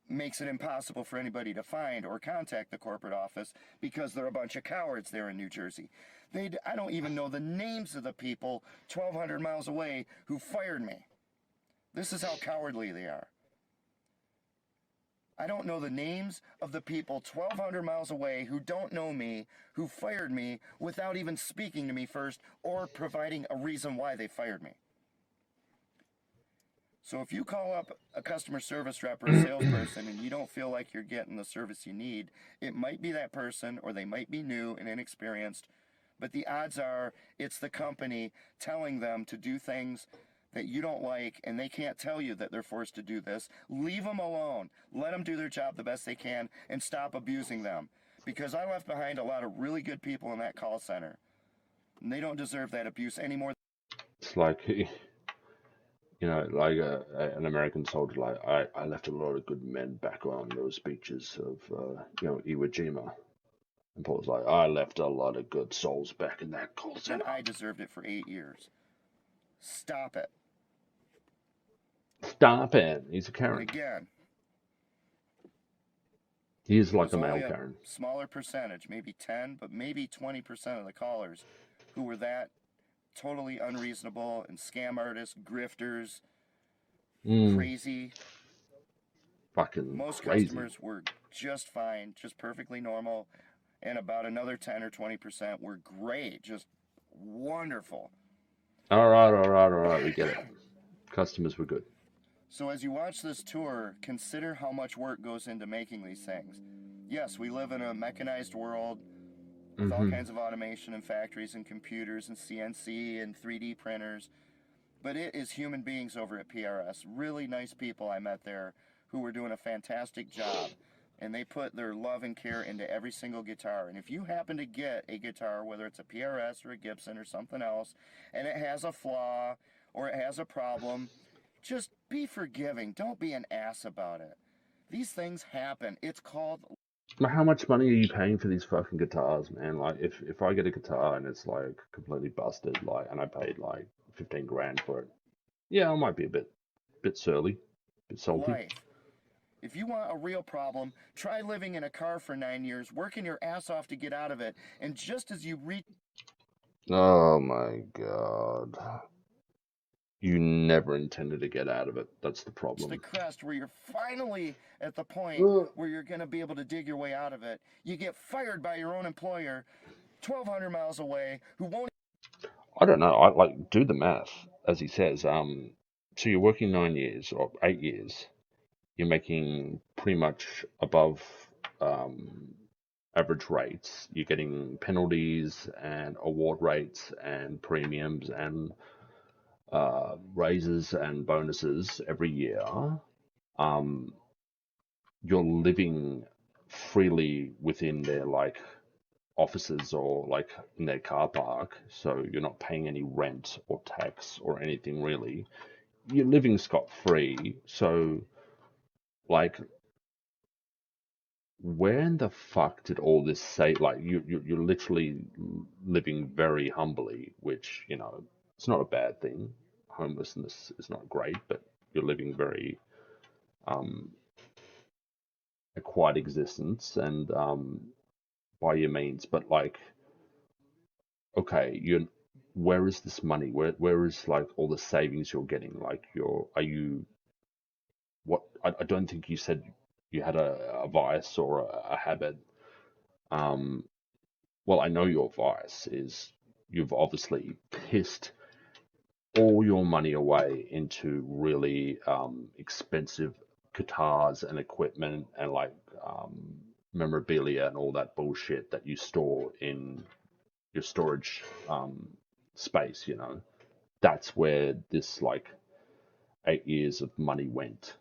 makes it impossible for anybody to find or contact the corporate office because they're a bunch of cowards there in New Jersey. I don't even know the names of the people 1,200 miles away who fired me. This is how cowardly they are. I don't know the names of the people 1,200 miles away who don't know me, who fired me without even speaking to me first or providing a reason why they fired me. So if you call up a customer service rep or a salesperson and you don't feel like you're getting the service you need, it might be that person, or they might be new and inexperienced, but the odds are it's the company telling them to do things that you don't like, and they can't tell you that they're forced to do this. Leave them alone. Let them do their job the best they can and stop abusing them. Because I left behind a lot of really good people in that call center, and they don't deserve that abuse anymore. It's like, like an American soldier. Like I left a lot of good men back on those beaches of, Iwo Jima. And Paul's like, I left a lot of good souls back in that call center. And I deserved it for 8 years. Stop it. Stop it. He's a Karen. And again, He is it like was a male only a Karen. smaller percentage, maybe 10, but maybe 20% of the callers who were that totally unreasonable and scam artists, grifters, crazy. Fucking Most crazy. customers were just fine, just perfectly normal, and about another 10 or 20% were great, just wonderful. All right, we get it. Customers were good. So as you watch this tour, consider how much work goes into making these things. Yes, we live in a mechanized world with all kinds of automation and factories and computers and CNC and 3D printers, but it is human beings over at PRS. Really nice people I met there who were doing a fantastic job, and they put their love and care into every single guitar. And if you happen to get a guitar, whether it's a PRS or a Gibson or something else, and it has a flaw or it has a problem, just be forgiving. Don't be an ass about it. These things happen. It's called... How much money are you paying for these fucking guitars, man? Like, if I get a guitar and it's like completely busted, like, and I paid like 15 grand for it, yeah, I might be a bit surly, a bit salty. life. If you want a real problem, try living in a car for 9 years, working your ass off to get out of it, and just as you reach... Oh my god. You never intended to get out of it. That's the problem. the crest, where you're finally at the point where you're going to be able to dig your way out of it, you get fired by your own employer 1,200 miles away, who won't... I don't know. I like do the math, as he says. So you're working 9 years or 8 years. You're making pretty much above average rates. You're getting penalties and award rates and premiums and raises and bonuses every year. You're living freely within their like offices or like in their car park, so you're not paying any rent or tax or anything really. You're living scot-free, so like where in the fuck did all this say? Like you're literally living very humbly, which it's not a bad thing. Homelessness is not great, but you're living very a quiet existence and by your means. But like, okay, where is this money? Where is like all the savings you're getting? Like are you what? I don't think you said you had a vice or a habit. Well, I know your vice is you've obviously pissed all your money away into really expensive guitars and equipment and like memorabilia and all that bullshit that you store in your storage space. That's where this like 8 years of money went.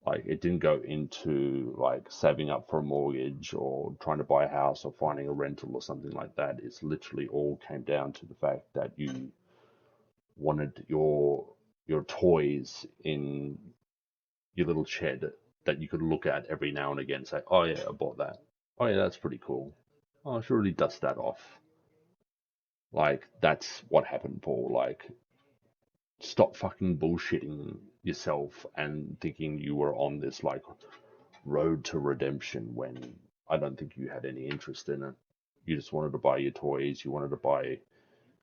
Like it didn't go into like saving up for a mortgage or trying to buy a house or finding a rental or something like that. It's literally all came down to the fact that you wanted your toys in your little shed that you could look at every now and again and say, oh yeah, I bought that. Oh yeah, that's pretty cool. Oh, I should really dust that off. Like that's what happened, Paul. Like stop fucking bullshitting yourself and thinking you were on this like road to redemption when I don't think you had any interest in it. You just wanted to buy your toys. You wanted to buy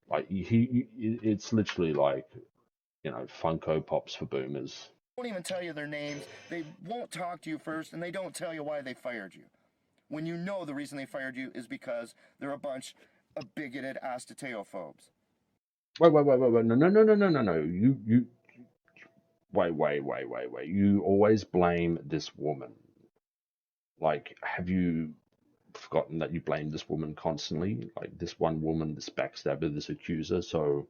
like it's literally like Funko Pops for boomers. won't even tell you their names. They won't talk to you first, and they don't tell you why they fired you. When you know the reason they fired you is because they're a bunch of bigoted osteo-phobes. Wait. No. Wait. You always blame this woman. Like, have you forgotten that you blame this woman constantly? Like, this one woman, this backstabber, this accuser. So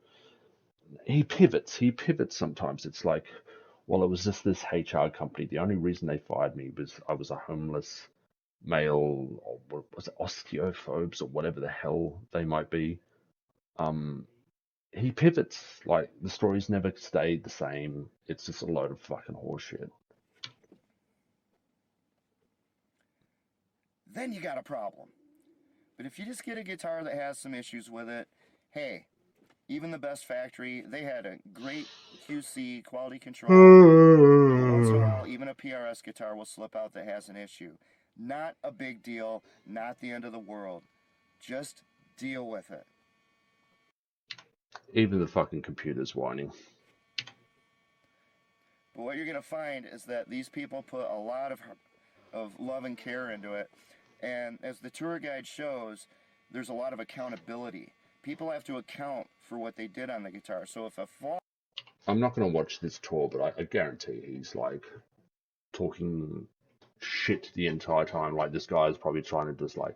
he pivots. He pivots sometimes. It's like, well, it was just this HR company. The only reason they fired me was I was a homeless male, or what was it, osteophobes, or whatever the hell they might be. Um, he pivots. Like, the story's never stayed the same. It's just a load of fucking horseshit. Then you got a problem. But if you just get a guitar that has some issues with it, hey, even the best factory, they had a great QC, quality control. But once in a while, even a PRS guitar will slip out that has an issue. Not a big deal, not the end of the world. Just deal with it. Even the fucking computer's whining. But what you're going to find is that these people put a lot of love and care into it. And as the tour guide shows, there's a lot of accountability. People have to account for what they did on the guitar. So if a flaw... I'm not going to watch this tour, but I guarantee he's like talking shit the entire time. Like, this guy's probably trying to just like,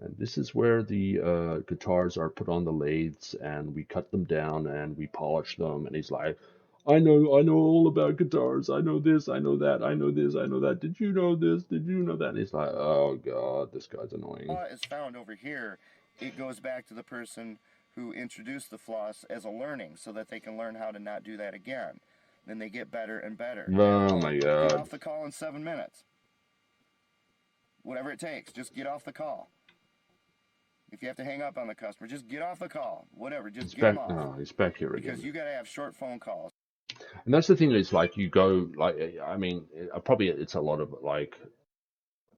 and this is where the guitars are put on the lathes, and we cut them down and we polish them. And he's like, I know all about guitars. I know this, I know that, I know this, I know that. Did you know this? Did you know that? And he's like, oh god, this guy's annoying. is found over here, it goes back to the person who introduced the floss as a learning so that they can learn how to not do that again. Then they get better and better. Oh my Get god. off the call in 7 minutes. Whatever it takes, just get off the call. If you have to hang up on the customer, just get off the call. Whatever, just get them off. Oh, he's back here again. Because you got to have short phone calls. And that's the thing is, like, you go, like, I mean, probably it's a lot of, like,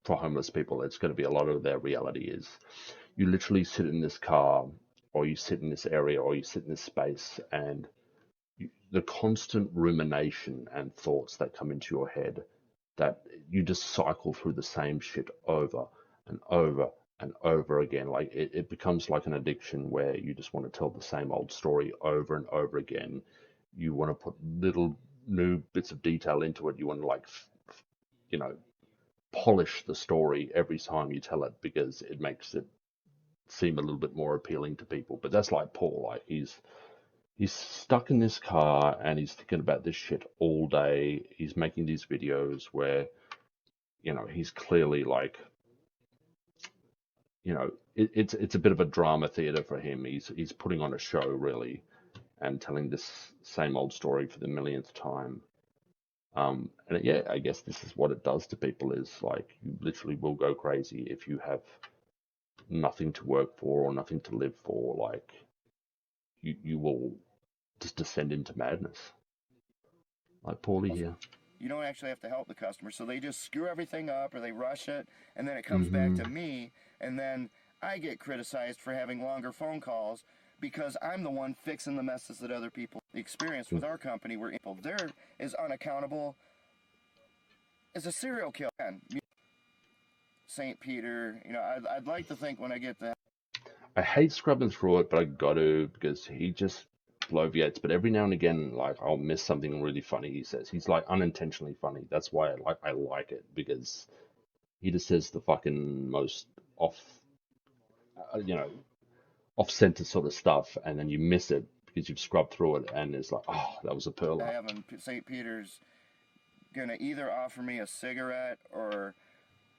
for homeless people, it's going to be a lot of their reality is you literally sit in this car, or you sit in this area, or you sit in this space, and the constant rumination and thoughts that come into your head, that you just cycle through the same shit over and over and over again. Like, it becomes like an addiction where you just want to tell the same old story over and over again. You want to put little new bits of detail into it. You want to, like, polish the story every time you tell it, because it makes it seem a little bit more appealing to people. But that's like Paul. Like, he's stuck in this car and he's thinking about this shit all day. He's making these videos where, he's clearly like, it's a bit of a drama theater for him. He's putting on a show, really, and telling this same old story for the millionth time. And yeah, I guess this is what it does to people, is like, you literally will go crazy if you have nothing to work for or nothing to live for. Like, you will just descend into madness. Like Paulie here. You don't actually have to help the customer, so they just screw everything up or they rush it, and then it comes back to me, and then I get criticized for having longer phone calls because I'm the one fixing the messes that other people experience with our company, where they're as unaccountable as a serial killer. St. Peter, I'd like to think when I get that. I hate scrubbing through it, but I got to, because he just bloviates. But every now and again, like, I'll miss something really funny he says. He's like unintentionally funny. That's why I like it, because he just says the fucking most off center sort of stuff, and then you miss it because you've scrubbed through it, and it's like, oh, that was a pearl. Having St. Peter's gonna either offer me a cigarette or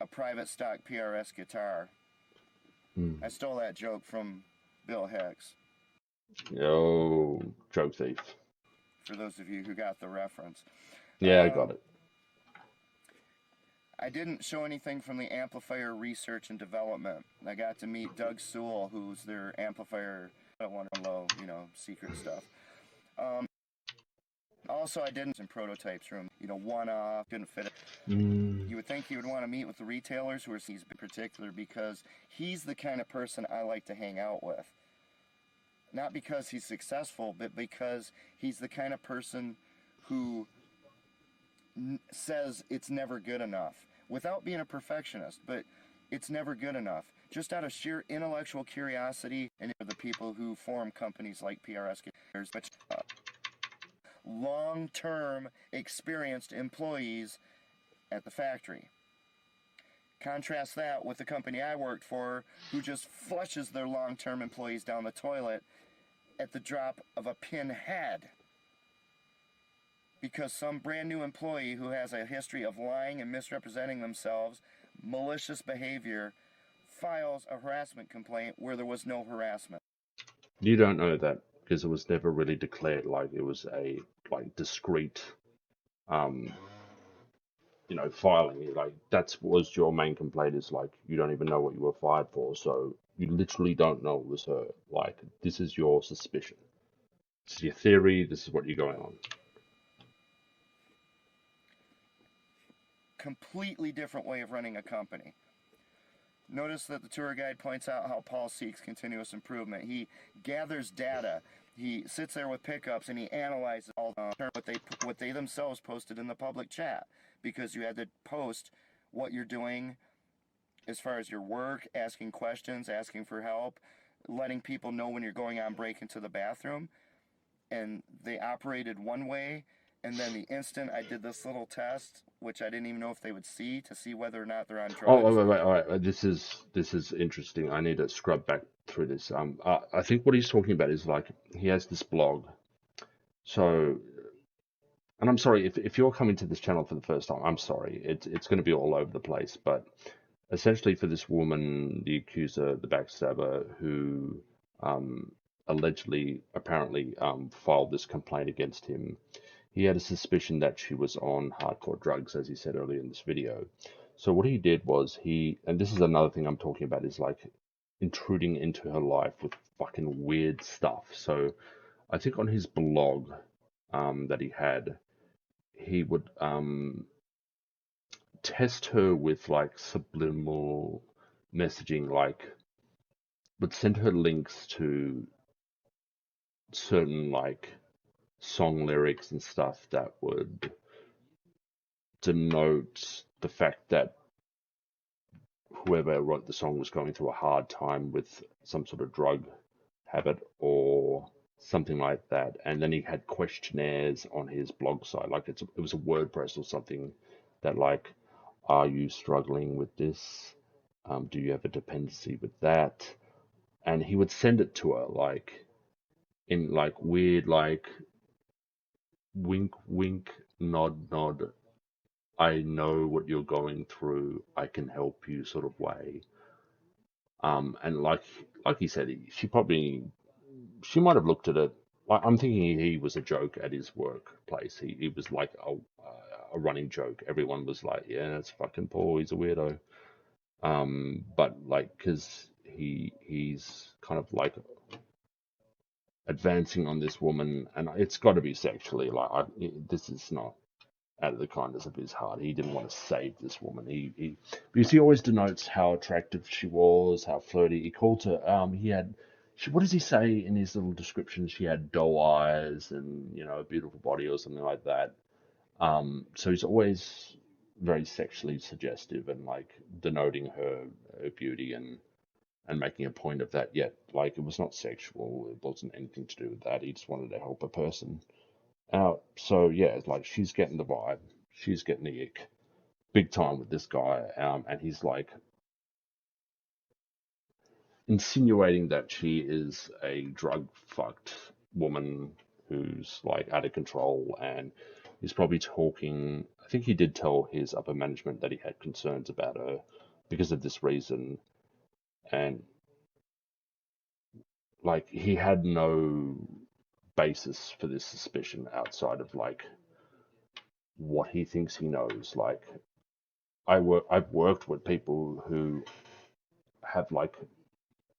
a private stock PRS guitar. I stole that joke from Bill Hicks. Yo, joke thief. For those of you who got the reference. Yeah, I got it. I didn't show anything from the amplifier research and development. I got to meet Doug Sewell, who's their amplifier, low, secret stuff. Also, I didn't in prototypes room, one-off, didn't fit it. You would think he would want to meet with the retailers, who are he's particular, because he's the kind of person I like to hang out with. Not because he's successful, but because he's the kind of person who says it's never good enough without being a perfectionist, but it's never good enough. Just out of sheer intellectual curiosity, and the people who form companies like PRS, which long-term experienced employees at the factory. Contrast that with the company I worked for, who just flushes their long-term employees down the toilet at the drop of a pinhead. Because some brand new employee who has a history of lying and misrepresenting themselves, malicious behavior, files a harassment complaint where there was no harassment. You don't know that because it was never really declared like it was a discrete filing. Like that's was your main complaint is like you don't even know what you were fired for, so you literally don't know it was her. Like this is your suspicion. This is your theory, this is what you're going on. Completely different way of running a company. Notice that the tour guide points out how Paul seeks continuous improvement. He gathers data. He sits there with pickups and he analyzes all what they themselves posted in the public chat, because you had to post what you're doing as far as your work, asking questions, asking for help, letting people know when you're going on break into the bathroom. And they operated one way, and then the instant I did this little test, which I didn't even know if they would see, to see whether or not they're on drugs. Oh, wait, all right. This is interesting. I need to scrub back through this. I think what he's talking about is like he has this blog. So, and I'm sorry if you're coming to this channel for the first time. I'm sorry. It's going to be all over the place. But essentially, for this woman, the accuser, the backstabber, who allegedly, apparently, filed this complaint against him. He had a suspicion that she was on hardcore drugs, as he said earlier in this video. So what he did was and this is another thing I'm talking about, is like intruding into her life with fucking weird stuff. So I think on his blog that he had, he would test her with like subliminal messaging, like would send her links to certain like song lyrics and stuff that would denote the fact that whoever wrote the song was going through a hard time with some sort of drug habit or something like that. And then he had questionnaires on his blog site, like it was a WordPress or something that like, are you struggling with this? Do you have a dependency with that? And he would send it to her like in like weird like wink wink nod nod, I know what you're going through, I can help you sort of way. And like he said, she might have looked at it. Like I'm thinking he was a joke at his workplace. He was like a running joke. Everyone was like, yeah, that's fucking Paul. He's a weirdo. But like, cause he's kind of like advancing on this woman, and it's got to be sexually. Like, this is not out of the kindness of his heart. He didn't want to save this woman. Because he always denotes how attractive she was, how flirty. He called her. What does he say in his little description? She had doe eyes and a beautiful body or something like that. So he's always very sexually suggestive and like denoting her beauty and making a point of that. Yet, like, it was not sexual. It wasn't anything to do with that. He just wanted to help a person. So yeah, it's like she's getting the vibe, she's getting the ick, big time with this guy, and he's like insinuating that she is a drug fucked woman who's like out of control, and he's probably talking. I think he did tell his upper management that he had concerns about her because of this reason, and like he had no basis for this suspicion outside of like what he thinks he knows. Like I've worked with people who have like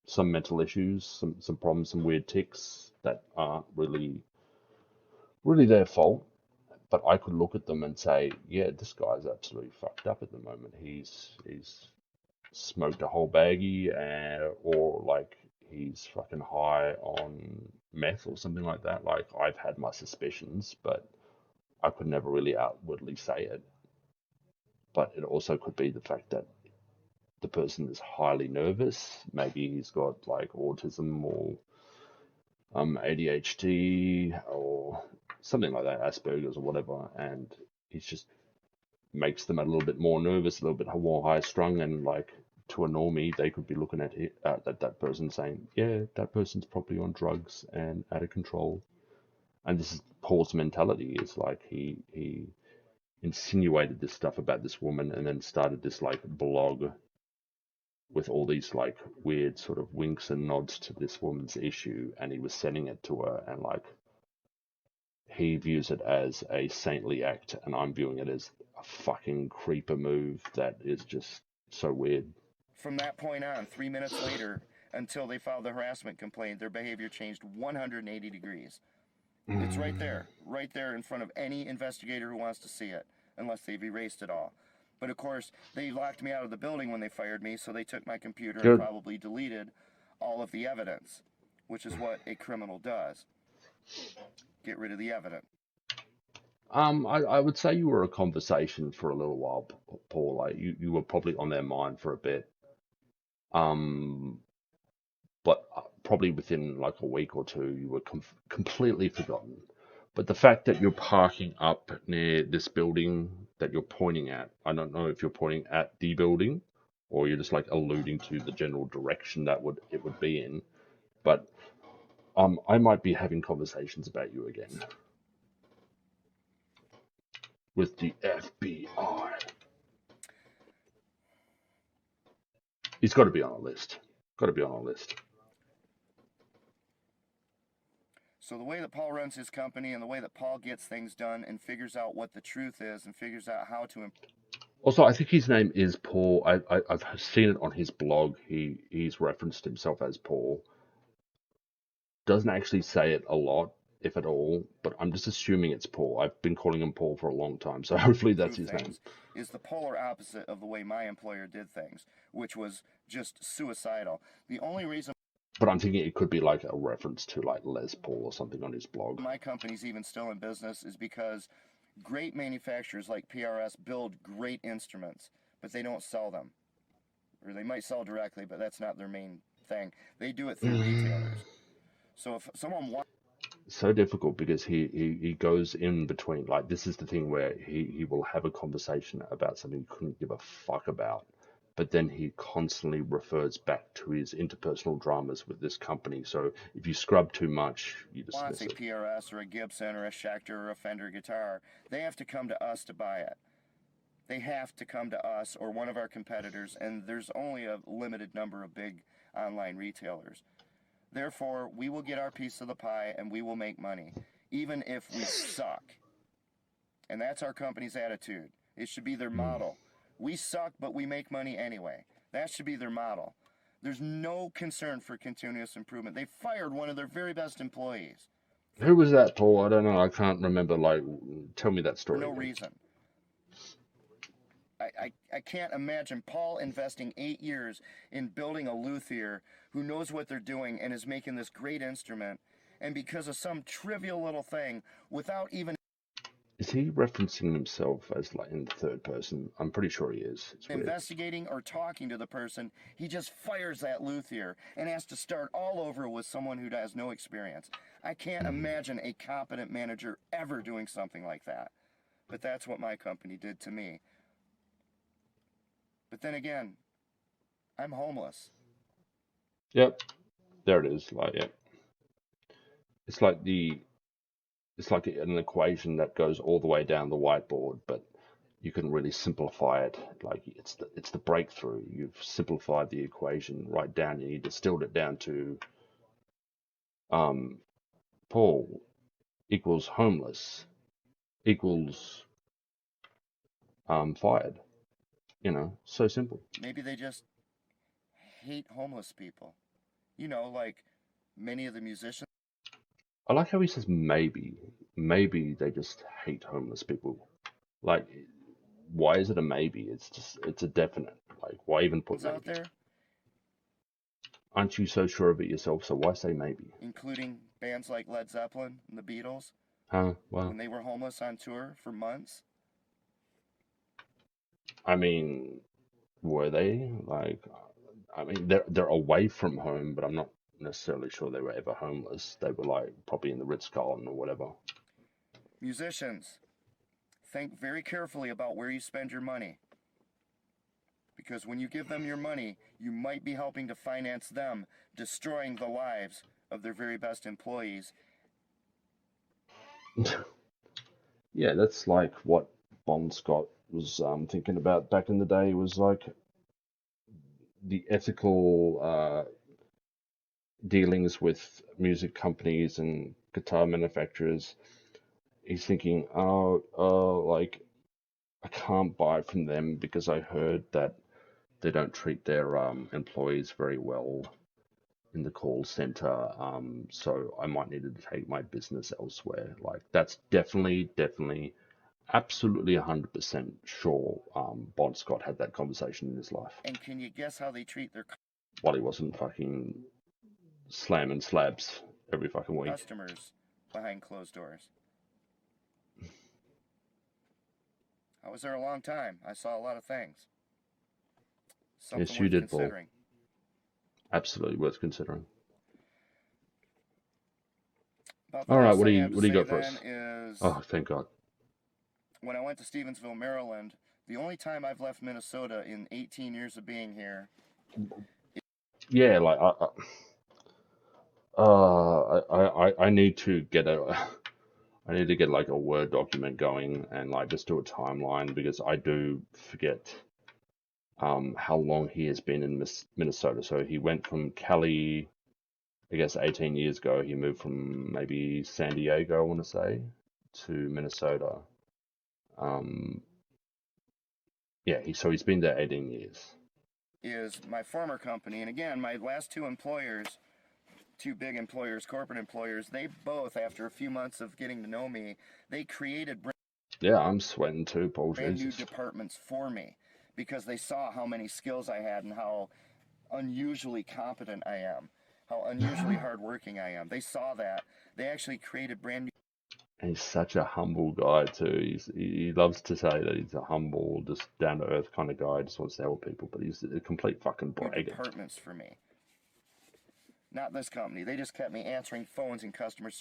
some mental issues, some problems, some weird tics that aren't really their fault. But I could look at them and say, yeah, this guy's absolutely fucked up at the moment. He's smoked a whole baggie, or like he's fucking high on meth or something like that. Like I've had my suspicions, but I could never really outwardly say it, but it also could be the fact that the person is highly nervous. Maybe he's got like autism or ADHD or something like that, Asperger's or whatever, and he's just makes them a little bit more nervous, a little bit more high strung, and like to a normie, they could be looking at that person saying, "Yeah, that person's probably on drugs and out of control." And this is Paul's mentality. Is like he insinuated this stuff about this woman, and then started this like blog with all these like weird sort of winks and nods to this woman's issue, and he was sending it to her, and like he views it as a saintly act, and I'm viewing it as a fucking creeper move that is just so weird. From that point on, 3 minutes later, until they filed the harassment complaint, their behavior changed 180 degrees. It's right there in front of any investigator who wants to see it, unless they've erased it all. But of course, they locked me out of the building when they fired me, so they took my computer and probably deleted all of the evidence, which is what a criminal does. Get rid of the evidence. I would say you were a conversation for a little while, Paul. Like you were probably on their mind for a bit. But probably within like a week or two, you were completely forgotten. But the fact that you're parking up near this building that you're pointing at, I don't know if you're pointing at the building or you're just like alluding to the general direction that it would be in. But I might be having conversations about you again with the FBI. He's got to be on a list. Got to be on a list. So the way that Paul runs his company and the way that Paul gets things done and figures out what the truth is and figures out how to. Also, I think his name is Paul. I've seen it on his blog. He's referenced himself as Paul. Doesn't actually say it a lot, if at all, but I'm just assuming it's Paul. I've been calling him Paul for a long time, so hopefully that's his name. Is the polar opposite of the way my employer did things, which was just suicidal. The only reason. But I'm thinking it could be like a reference to like Les Paul or something on his blog. My company's even still in business is because great manufacturers like PRS build great instruments, but they don't sell them. Or they might sell directly, but that's not their main thing. They do it through retailers. So if someone wants. So difficult because he goes in between. Like, this is the thing where he will have a conversation about something he couldn't give a fuck about, but then he constantly refers back to his interpersonal dramas with this company. So if you scrub too much, you dismiss it. A PRS or a Gibson or a Schecter or a Fender guitar, they have to come to us to buy it. They have to come to us or one of our competitors, and there's only a limited number of big online retailers. Therefore, we will get our piece of the pie and we will make money, even if we suck. And that's our company's attitude. It should be their motto. We suck, but we make money anyway. That should be their motto. There's no concern for continuous improvement. They fired one of their very best employees. Who was that, Paul? I don't know. I can't remember. Like, tell me that story. For no reason. I can't imagine Paul investing 8 years in building a luthier who knows what they're doing and is making this great instrument, and because of some trivial little thing, without even. Is he referencing himself as like in the third person? I'm pretty sure he is. Investigating or talking to the person, he just fires that luthier and has to start all over with someone who has no experience. I can't imagine a competent manager ever doing something like that. But that's what my company did to me. But then again, I'm homeless. Yep, there it is. Like, yeah, it's like an equation that goes all the way down the whiteboard, but you can really simplify it. Like, it's the breakthrough. You've simplified the equation right down, and you distilled it down to Paul equals homeless equals fired. You know, so simple. Maybe they just hate homeless people. You know, like many of the musicians. I like how he says maybe. Maybe they just hate homeless people. Like, why is it a maybe? It's a definite. Like, why even put maybe? Out there? Aren't you so sure of it yourself, so why say maybe? Including bands like Led Zeppelin and the Beatles. Huh? Well, when they were homeless on tour for months? I mean, were they like? I mean, they're away from home, but I'm not necessarily sure they were ever homeless. They were like probably in the Ritz-Carlton or whatever. Musicians, think very carefully about where you spend your money. Because when you give them your money, you might be helping to finance them, destroying the lives of their very best employees. Yeah, that's like what Bon Scott was thinking about back in the day. Was like the ethical dealings with music companies and guitar manufacturers. He's thinking, like I can't buy from them because I heard that they don't treat their employees very well in the call center. So I might need to take my business elsewhere. Like that's definitely, absolutely 100% sure. Bon Scott had that conversation in his life And can you guess how they treat their while he wasn't fucking slamming slabs every fucking week. customers behind closed doors? I was there a long time. I saw a lot of things. Something Yes, you worth did, Paul. considering. Absolutely worth considering. About the All right, last thing I have to what do you say got for then us? is Oh, thank God. when I went to Stevensville, Maryland, the only time I've left Minnesota in 18 years of being here. Yeah, like I need to get a I need to get like a Word document going and like just do a timeline because I do forget how long he has been in Minnesota. So he went from Cali, I guess 18 years ago. He moved from maybe San Diego, I want to say, to Minnesota. Um, yeah, so he's been there 18 years. Is my former company, and again, my last two employers, two big employers, corporate employers, they both, after a few months of getting to know me, they created Yeah, I'm sweating too, Paul. brand new Jesus. departments for me because they saw how many skills I had and how unusually competent I am, how unusually hardworking I am. They saw that. They actually created brand new He's such a humble guy too. He loves to say that he's a humble, just down to earth kind of guy. Just wants to help people, but he's a complete fucking braggart. departments for me. Not this company. They just kept me answering phones and customer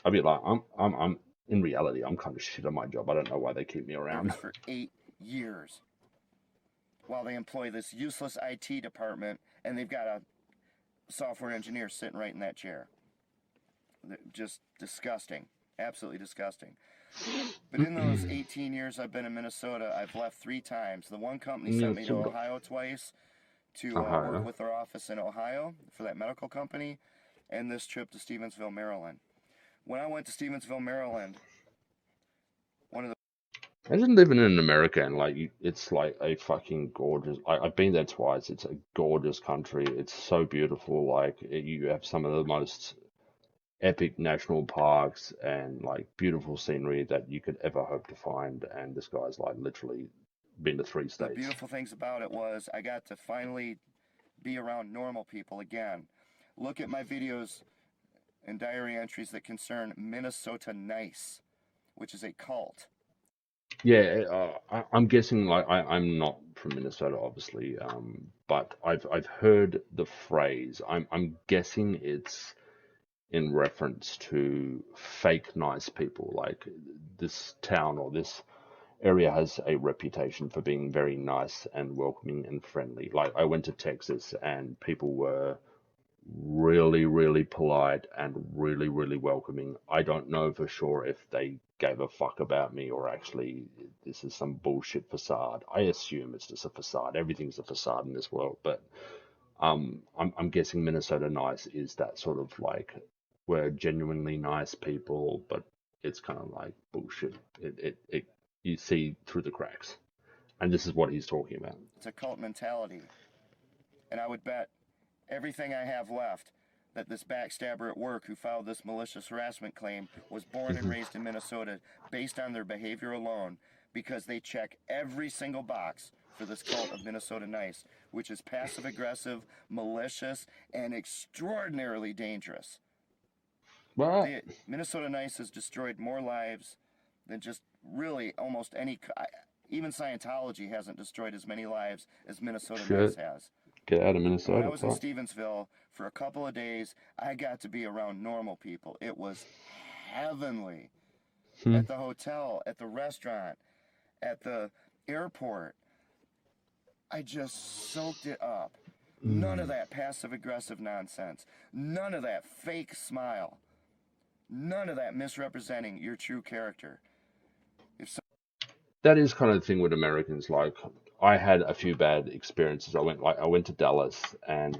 I'd be like, I'm. In reality, I'm kind of shit at my job. I don't know why they keep me around. service for 8 years while they employ this useless IT department, and they've got a software engineer sitting right in that chair. Just disgusting. Absolutely disgusting. But in those 18 years I've been in Minnesota, I've left 3 times. The one company sent me to Ohio twice to work with their office in Ohio for that medical company, and this trip to Stevensville, Maryland. When I went to Stevensville, Maryland, one of the Imagine living in America and like it's like a fucking gorgeous. I've been there twice. It's a gorgeous country. It's so beautiful. Like you have some of the most epic national parks and like beautiful scenery that you could ever hope to find. And this guy's like literally been to 3 states. beautiful things about it was I got to finally be around normal people again. Look at my videos and diary entries that concern Minnesota Nice, which is a cult. Yeah, I'm guessing like I'm not from Minnesota, obviously, but I've heard the phrase. I'm guessing it's in reference to fake nice people. Like this town or this area has a reputation for being very nice and welcoming and friendly. Like I went to Texas and people were really polite and really welcoming. I don't know for sure if they gave a fuck about me or actually this is some bullshit facade. I assume it's just a facade. Everything's a facade in this world, but I'm guessing Minnesota nice is that sort of like we're genuinely nice people, but it's kind of like bullshit. It you see through the cracks, and this is what he's talking about. It's a cult mentality. And I would bet everything I have left that this backstabber at work who filed this malicious harassment claim was born and raised in Minnesota based on their behavior alone because they check every single box for this cult of Minnesota Nice, which is passive aggressive, malicious, and extraordinarily dangerous. What? The Minnesota Nice has destroyed more lives than just really almost any. Even Scientology hasn't destroyed as many lives as Minnesota Nice Shit. has. Get out of And when I Minnesota. was in Fuck. Stevensville for a couple of days, I got to be around normal people. It was heavenly. Hmm. At the hotel, at the restaurant, at the airport, I just soaked it up. None of that passive aggressive nonsense. None of that fake smile. None of that misrepresenting your true character. If so, That is kind of the thing with Americans. Like, I had a few bad experiences. I went to Dallas, and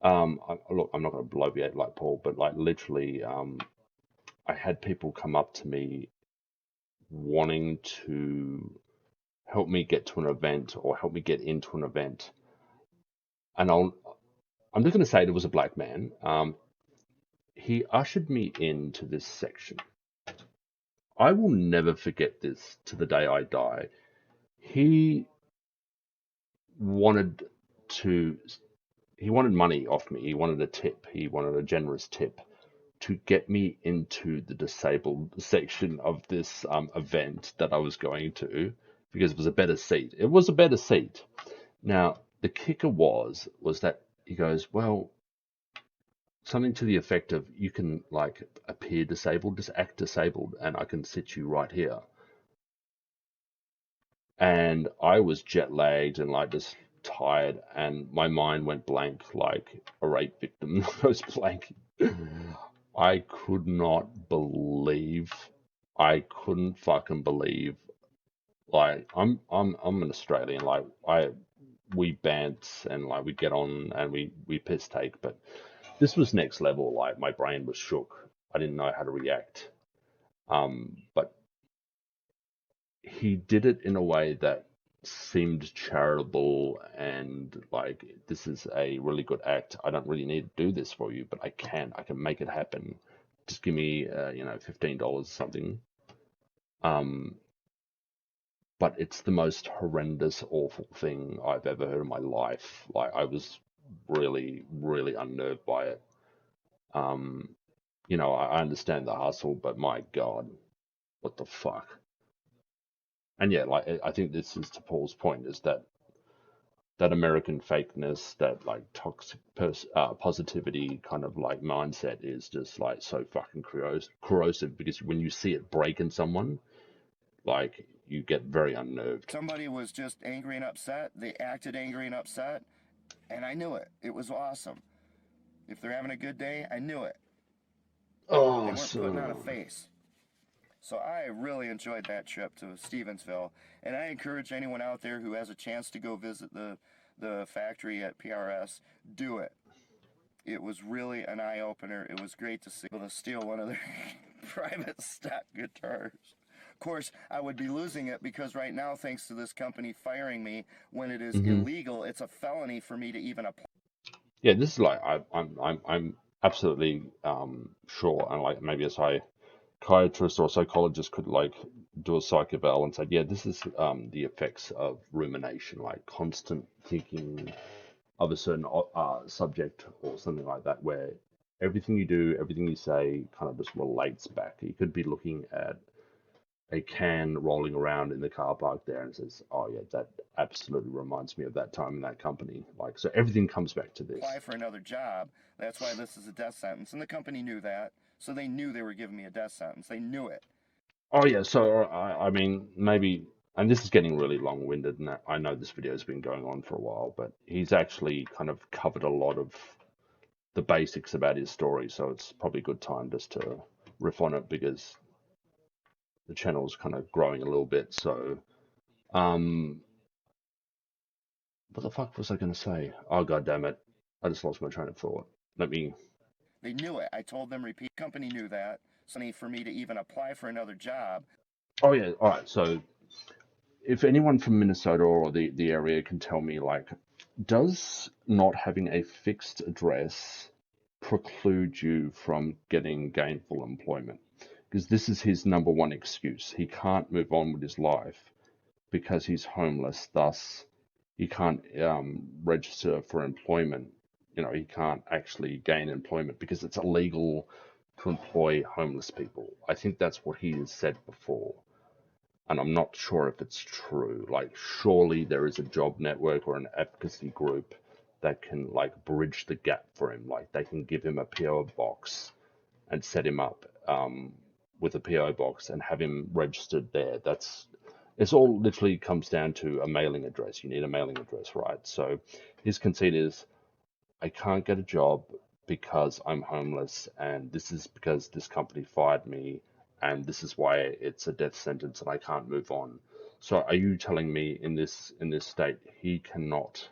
look, I'm not going to bloviate like Paul, but like literally, I had people come up to me wanting to help me get to an event or help me get into an event, and I'm just going to say it was a black man. He ushered me into this section. I will never forget this to the day I die. He wanted to he wanted money off me. He wanted a tip. He wanted a generous tip to get me into the disabled section of this event that I was going to because it was a better seat. It was a better seat. Now, the kicker was that he goes, well, something to the effect of you can like appear disabled, just act disabled, and I can sit you right here. And I was jet lagged and like just tired, and my mind went blank like a rape victim goes blank. I could not believe, I couldn't fucking believe. Like I'm an Australian. Like we bant and like we get on and we piss take, but this was next level. Like my brain was shook. I didn't know how to react. But he did it in a way that seemed charitable and like this is a really good act. I don't really need to do this for you, but I can make it happen. Just give me $15 or something. Um, but it's the most horrendous, awful thing I've ever heard in my life. Like I was really, really unnerved by it. Um, I understand the hustle, but my God, what the fuck? And yeah, like I think this is to Paul's point, is that American fakeness, that like toxic positivity kind of like mindset is just like so fucking corrosive because when you see it break in someone, like you get very unnerved. somebody was just angry and upset. They acted angry and upset, and I knew it. It was awesome. If they're having a good day, I knew it. They weren't putting on a Awesome. face. So I really enjoyed that trip to Stevensville, and I encourage anyone out there who has a chance to go visit the factory at PRS, do it. It was really an eye opener. It was great to see able to steal one of their private stock guitars. Of course, I would be losing it because right now, thanks to this company firing me when it is Hmm. illegal, it's a felony for me to even apply. Yeah, this is like I'm absolutely sure, and like maybe a psychiatrist or psychologist could like do a psych eval and say, yeah, this is the effects of rumination, like constant thinking of a certain subject or something like that, where everything you do, everything you say kind of just relates back. You could be looking at a can rolling around in the car park there and says, oh, yeah, that absolutely reminds me of that time in that company. Like, so everything comes back to Apply this. for another job. That's why this is a death sentence, and the company knew that, so they knew they were giving me a death sentence. They knew it. Oh, yeah, so I mean, maybe, and this is getting really long winded, and I know this video has been going on for a while, but he's actually kind of covered a lot of the basics about his story, so it's probably a good time just to riff on it because the channel's kind of growing a little bit. So, um, what the fuck was I going to say? Oh, god damn it. I just lost my train of thought. Let me. They knew it. I told them repeat. The company knew that. So for me to even apply for another job. Oh, yeah. All right. So, if anyone from Minnesota or the area can tell me, like, does not having a fixed address preclude you from getting gainful employment? Because this is his number one excuse. He can't move on with his life because he's homeless. Thus, he can't register for employment. He can't actually gain employment because it's illegal to employ homeless people. I think that's what he has said before. And I'm not sure if it's true. Like, surely there is a job network or an advocacy group that can like bridge the gap for him. Like, they can give him a PO box and set him up with a PO box and have him registered there. It's all literally comes down to a mailing address. You need a mailing address, right? So his conceit is, I can't get a job because I'm homeless, and this is because this company fired me, and this is why it's a death sentence, and I can't move on. So, are you telling me in this state he cannot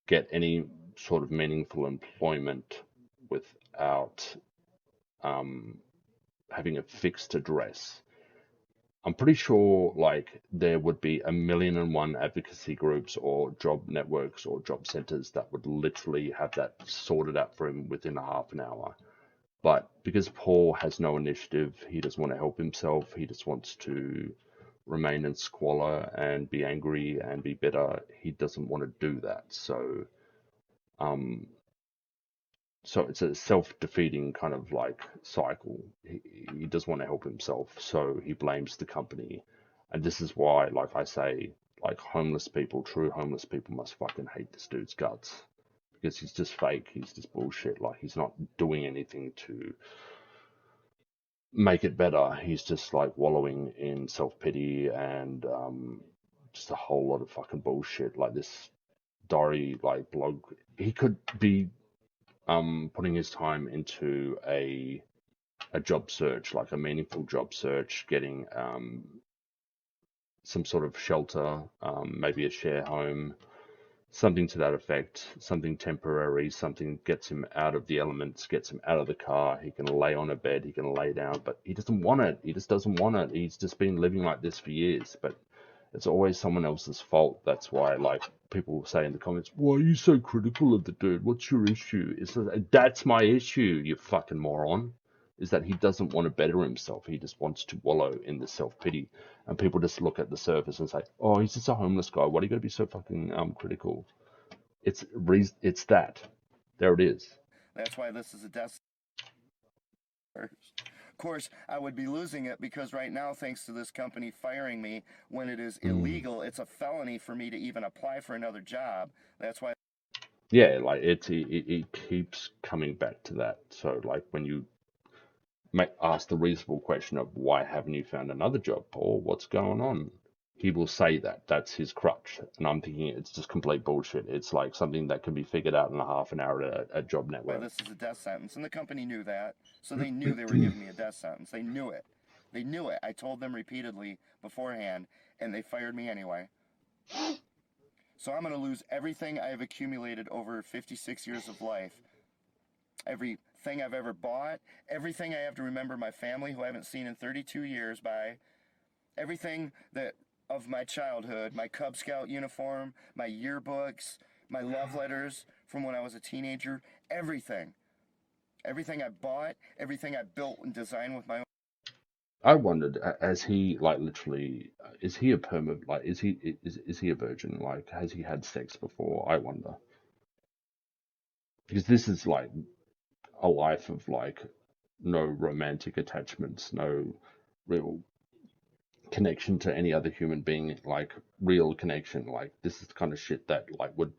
get any sort of meaningful employment without um, having a fixed address? I'm pretty sure like there would be a million and one advocacy groups or job networks or job centers that would literally have that sorted out for him within a half an hour. But because Paul has no initiative, he doesn't want to help himself. He just wants to remain in squalor and be angry and be bitter. He doesn't want to do that. Um, so it's a self-defeating kind of like cycle. He doesn't want to help himself, so he blames the company. And this is why, like I say, like homeless people, true homeless people must fucking hate this dude's guts. Because he's just fake, he's just bullshit. Like, he's not doing anything to make it better. He's just like wallowing in self-pity and just a whole lot of fucking bullshit. Like this Dory like blog, he could be putting his time into a job search, like a meaningful job search, getting some sort of shelter, maybe a share home, something to that effect, something temporary, something gets him out of the elements, gets him out of the car. He can lay on a bed, he can lay down, but he doesn't want it. He just doesn't want it. He's just been living like this for years, but it's always someone else's fault. That's why, like, people say in the comments, why are you so critical of the dude? What's your issue? That's my issue, you fucking moron. Is that he doesn't want to better himself. He just wants to wallow in the self-pity. And people just look at the surface and say, oh, he's just a homeless guy. Why do you got to be so fucking critical? It's that. There it is. That's why this is a death sentence. Of course, I would be losing it because right now, thanks to this company firing me when it is illegal, it's a felony for me to even apply for another job. That's why. Yeah, like it keeps coming back to that. So like when you ask the reasonable question of why haven't you found another job, Paul? What's going on? He will say that that's his crutch, and I'm thinking it's just complete bullshit. It's like something that can be figured out in a half an hour at a job network. This is a death sentence, and the company knew that, so they knew they were giving me a death sentence. They knew it. They knew it. I told them repeatedly beforehand, and they fired me anyway. So I'm going to lose everything I have accumulated over 56 years of life. Everything I've ever bought, everything I have to remember my family who I haven't seen in 32 years by, everything that of my childhood, my Cub Scout uniform, my yearbooks, my love letters from when I was a teenager, everything. Everything I bought, everything I built and designed with my own. I wondered, has he like literally, is he a perma, like, is he a virgin? Like, has he had sex before? I wonder. Because this is like a life of like no romantic attachments, no real connection to any other human being, like real connection. Like, this is the kind of shit that like would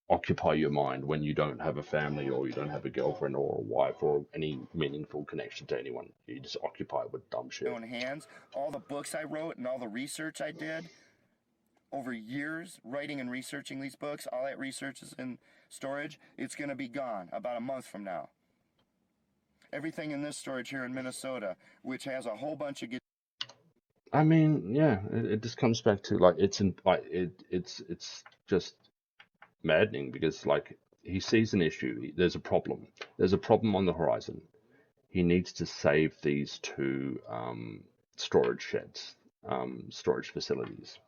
occupy your mind when you don't have a family or you don't have a girlfriend or a wife or any meaningful connection to anyone. You just occupy with dumb shit. Own hands, all the books I wrote and all the research I did over years, writing and researching these books, all that research is in storage. It's going to be gone about a month from now. Everything in this storage here in Minnesota, which has a whole bunch of. I mean, yeah, it just comes back to like it's just maddening because like he sees an issue. There's a problem. There's a problem on the horizon. He needs to save these two storage sheds, storage facilities.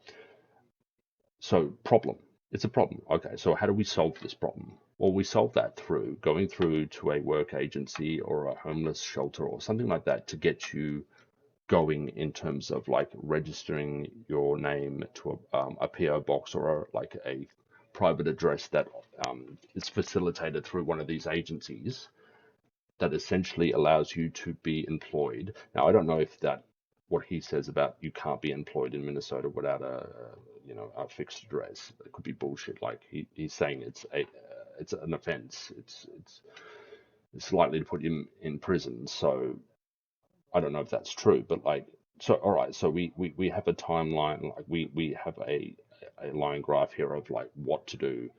So problem. It's a problem. Okay, so how do we solve this problem? Well, we solve that through going through to a work agency or a homeless shelter or something like that to get you going in terms of like registering your name to a PO box or like a private address that is facilitated through one of these agencies. that essentially allows you to be employed. Now, I don't know if that what he says about you can't be employed in Minnesota without a fixed address. It could be bullshit. Like he's saying it's an offense. It's likely to put him in prison. So I don't know if that's true, but like so all right. So we have a timeline. Like we have a line graph here of like what to do.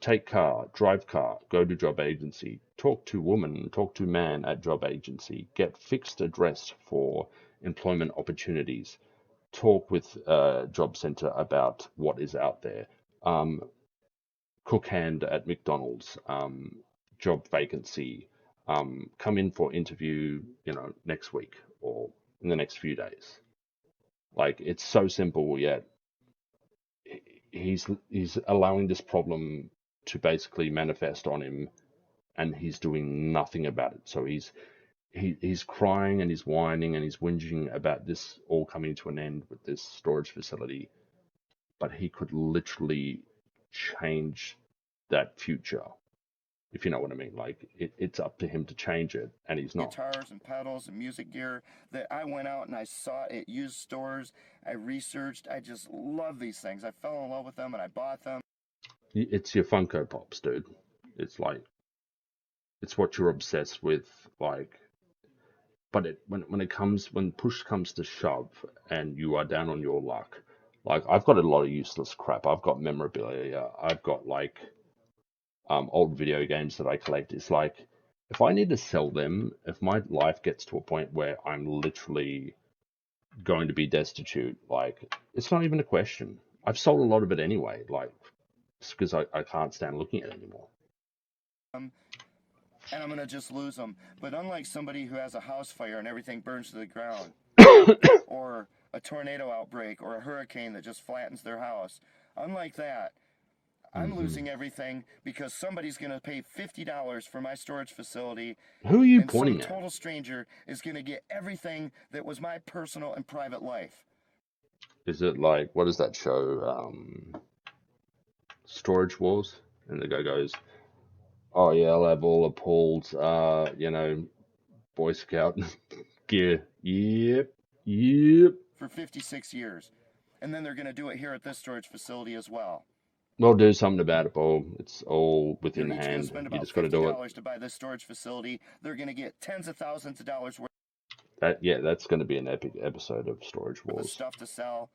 Take car, drive car, go to job agency, talk to woman, talk to man at job agency, get fixed address for employment opportunities, talk with job center about what is out there, cook hand at McDonald's, job vacancy, come in for interview, next week or in the next few days. Like it's so simple, yet he's allowing this problem to basically manifest on him, and he's doing nothing about it. So he's crying and he's whining and he's whinging about this all coming to an end with this storage facility, but he could literally change that future, if you know what I mean. Like it's up to him to change it, and he's not. Guitars and pedals and music gear that I went out and I saw at used stores. I researched. I just love these things. I fell in love with them and I bought them. It's your Funko Pops, dude. It's like it's what you're obsessed with, like. But when push comes to shove, and you are down on your luck, like I've got a lot of useless crap. I've got memorabilia. I've got like old video games that I collect. It's like if I need to sell them, if my life gets to a point where I'm literally going to be destitute, like it's not even a question. I've sold a lot of it anyway, like just because I can't stand looking at it anymore. And I'm going to just lose them. But unlike somebody who has a house fire and everything burns to the ground, or a tornado outbreak, or a hurricane that just flattens their house, unlike that, I'm losing everything because somebody's going to pay $50 for my storage facility. Who are you and pointing some at? total stranger is going to get everything that was my personal and private life. Is it like, what is that show? Storage Wars? And the guy goes, oh yeah, I'll have all of Paul's, Boy Scout gear. Yep. For 56 years. And then they're going to do it here at this storage facility as well. We'll do something about it, Paul. It's all within They're each going to hand. spend You about just got to do it. $50 to buy this storage facility. They're going to get tens of thousands of dollars worth That's going to be an epic episode of Storage of Wars. stuff to sell.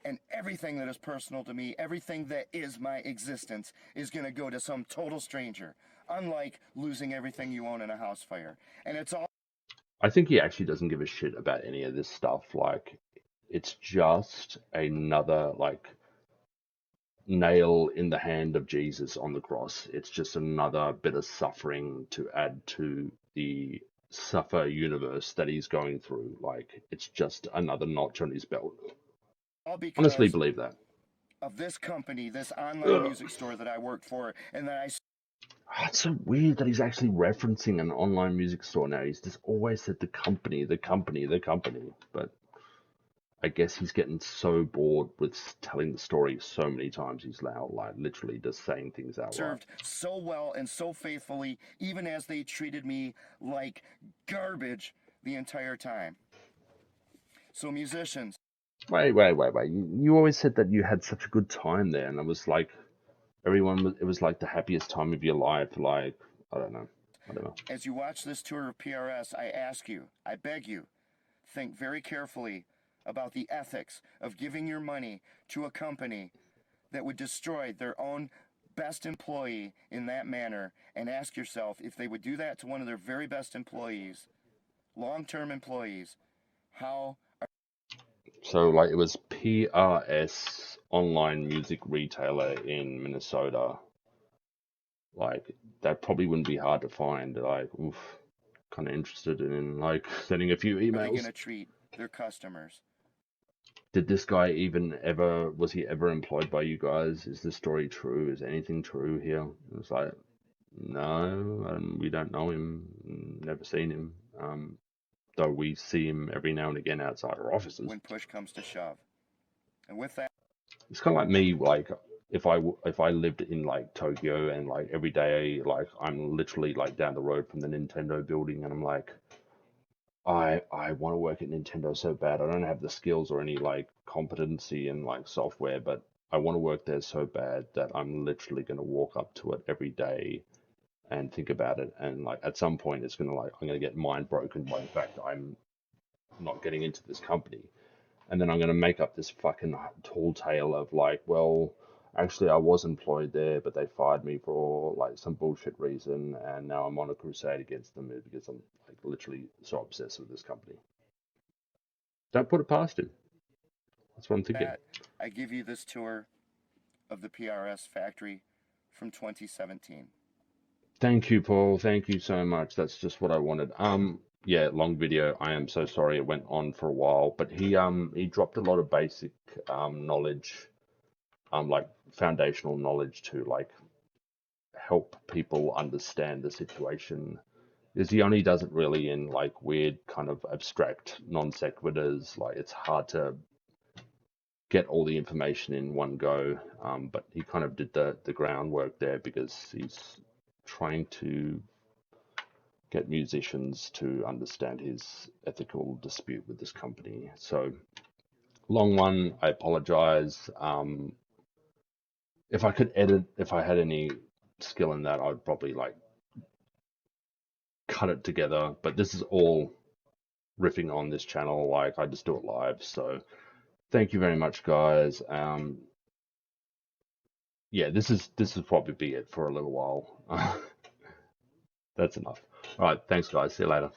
And everything that is personal to me, everything that is my existence, is going to go to some total stranger. Unlike losing everything you own in a house fire. And it's all. I think he actually doesn't give a shit about any of this stuff. Like, it's just another, like, nail in the hand of Jesus on the cross. It's just another bit of suffering to add to the suffer universe that he's going through. Like, it's just another notch on his belt. All because Honestly believe that. Of this company, this online music store that I work for, and that I. It's so weird that he's actually referencing an online music store now. He's just always said the company. But I guess he's getting so bored with telling the story so many times he's now like literally just saying things out loud. Served so well and so faithfully, even as they treated me like garbage the entire time. So musicians. Wait. You always said that you had such a good time there, and it was like it was like the happiest time of your life. Like, I don't know. As you watch this tour of PRS, I ask you, I beg you, think very carefully about the ethics of giving your money to a company that would destroy their own best employee in that manner, and ask yourself if they would do that to one of their very best employees, long-term employees, how. So like it was PRS online music retailer in Minnesota. Like that probably wouldn't be hard to find. Like, oof, kind of interested in like sending a few Are they emails. going to treat their customers? Did this guy was he ever employed by you guys? Is this story true? Is anything true here? It's like, no, and we don't know him, never seen him. Though we see him every now and again outside our offices. When push comes to shove. And with that, it's kind of like me, like if I lived in like Tokyo and like every day like I'm literally like down the road from the Nintendo building and I'm like I want to work at Nintendo so bad. I don't have the skills or any like competency in like software, but I want to work there so bad that I'm literally going to walk up to it every day and think about it. And like at some point, it's going to like I'm going to get mind broken by the fact that I'm not getting into this company. And then I'm going to make up this fucking tall tale of like, well, actually I was employed there, but they fired me for like some bullshit reason, and now I'm on a crusade against them because I'm like literally so obsessed with this company. Don't put it past him. That's what I'm thinking. That I give you this tour of the PRS factory from 2017. Thank you, Paul. Thank you so much. That's just what I wanted. Yeah, long video. I am so sorry it went on for a while, but he dropped a lot of basic knowledge, like foundational knowledge to like help people understand the situation. Because he only does it really in like weird kind of abstract non sequiturs. Like it's hard to get all the information in one go. But he kind of did the groundwork there because he's trying to get musicians to understand his ethical dispute with this company. So long one. I apologize. If I could edit, if I had any skill in that, I'd probably like cut it together. But this is all riffing on this channel. Like I just do it live. So thank you very much, guys. Yeah, this will probably be it for a little while. That's enough. All right, thanks, guys. See you later.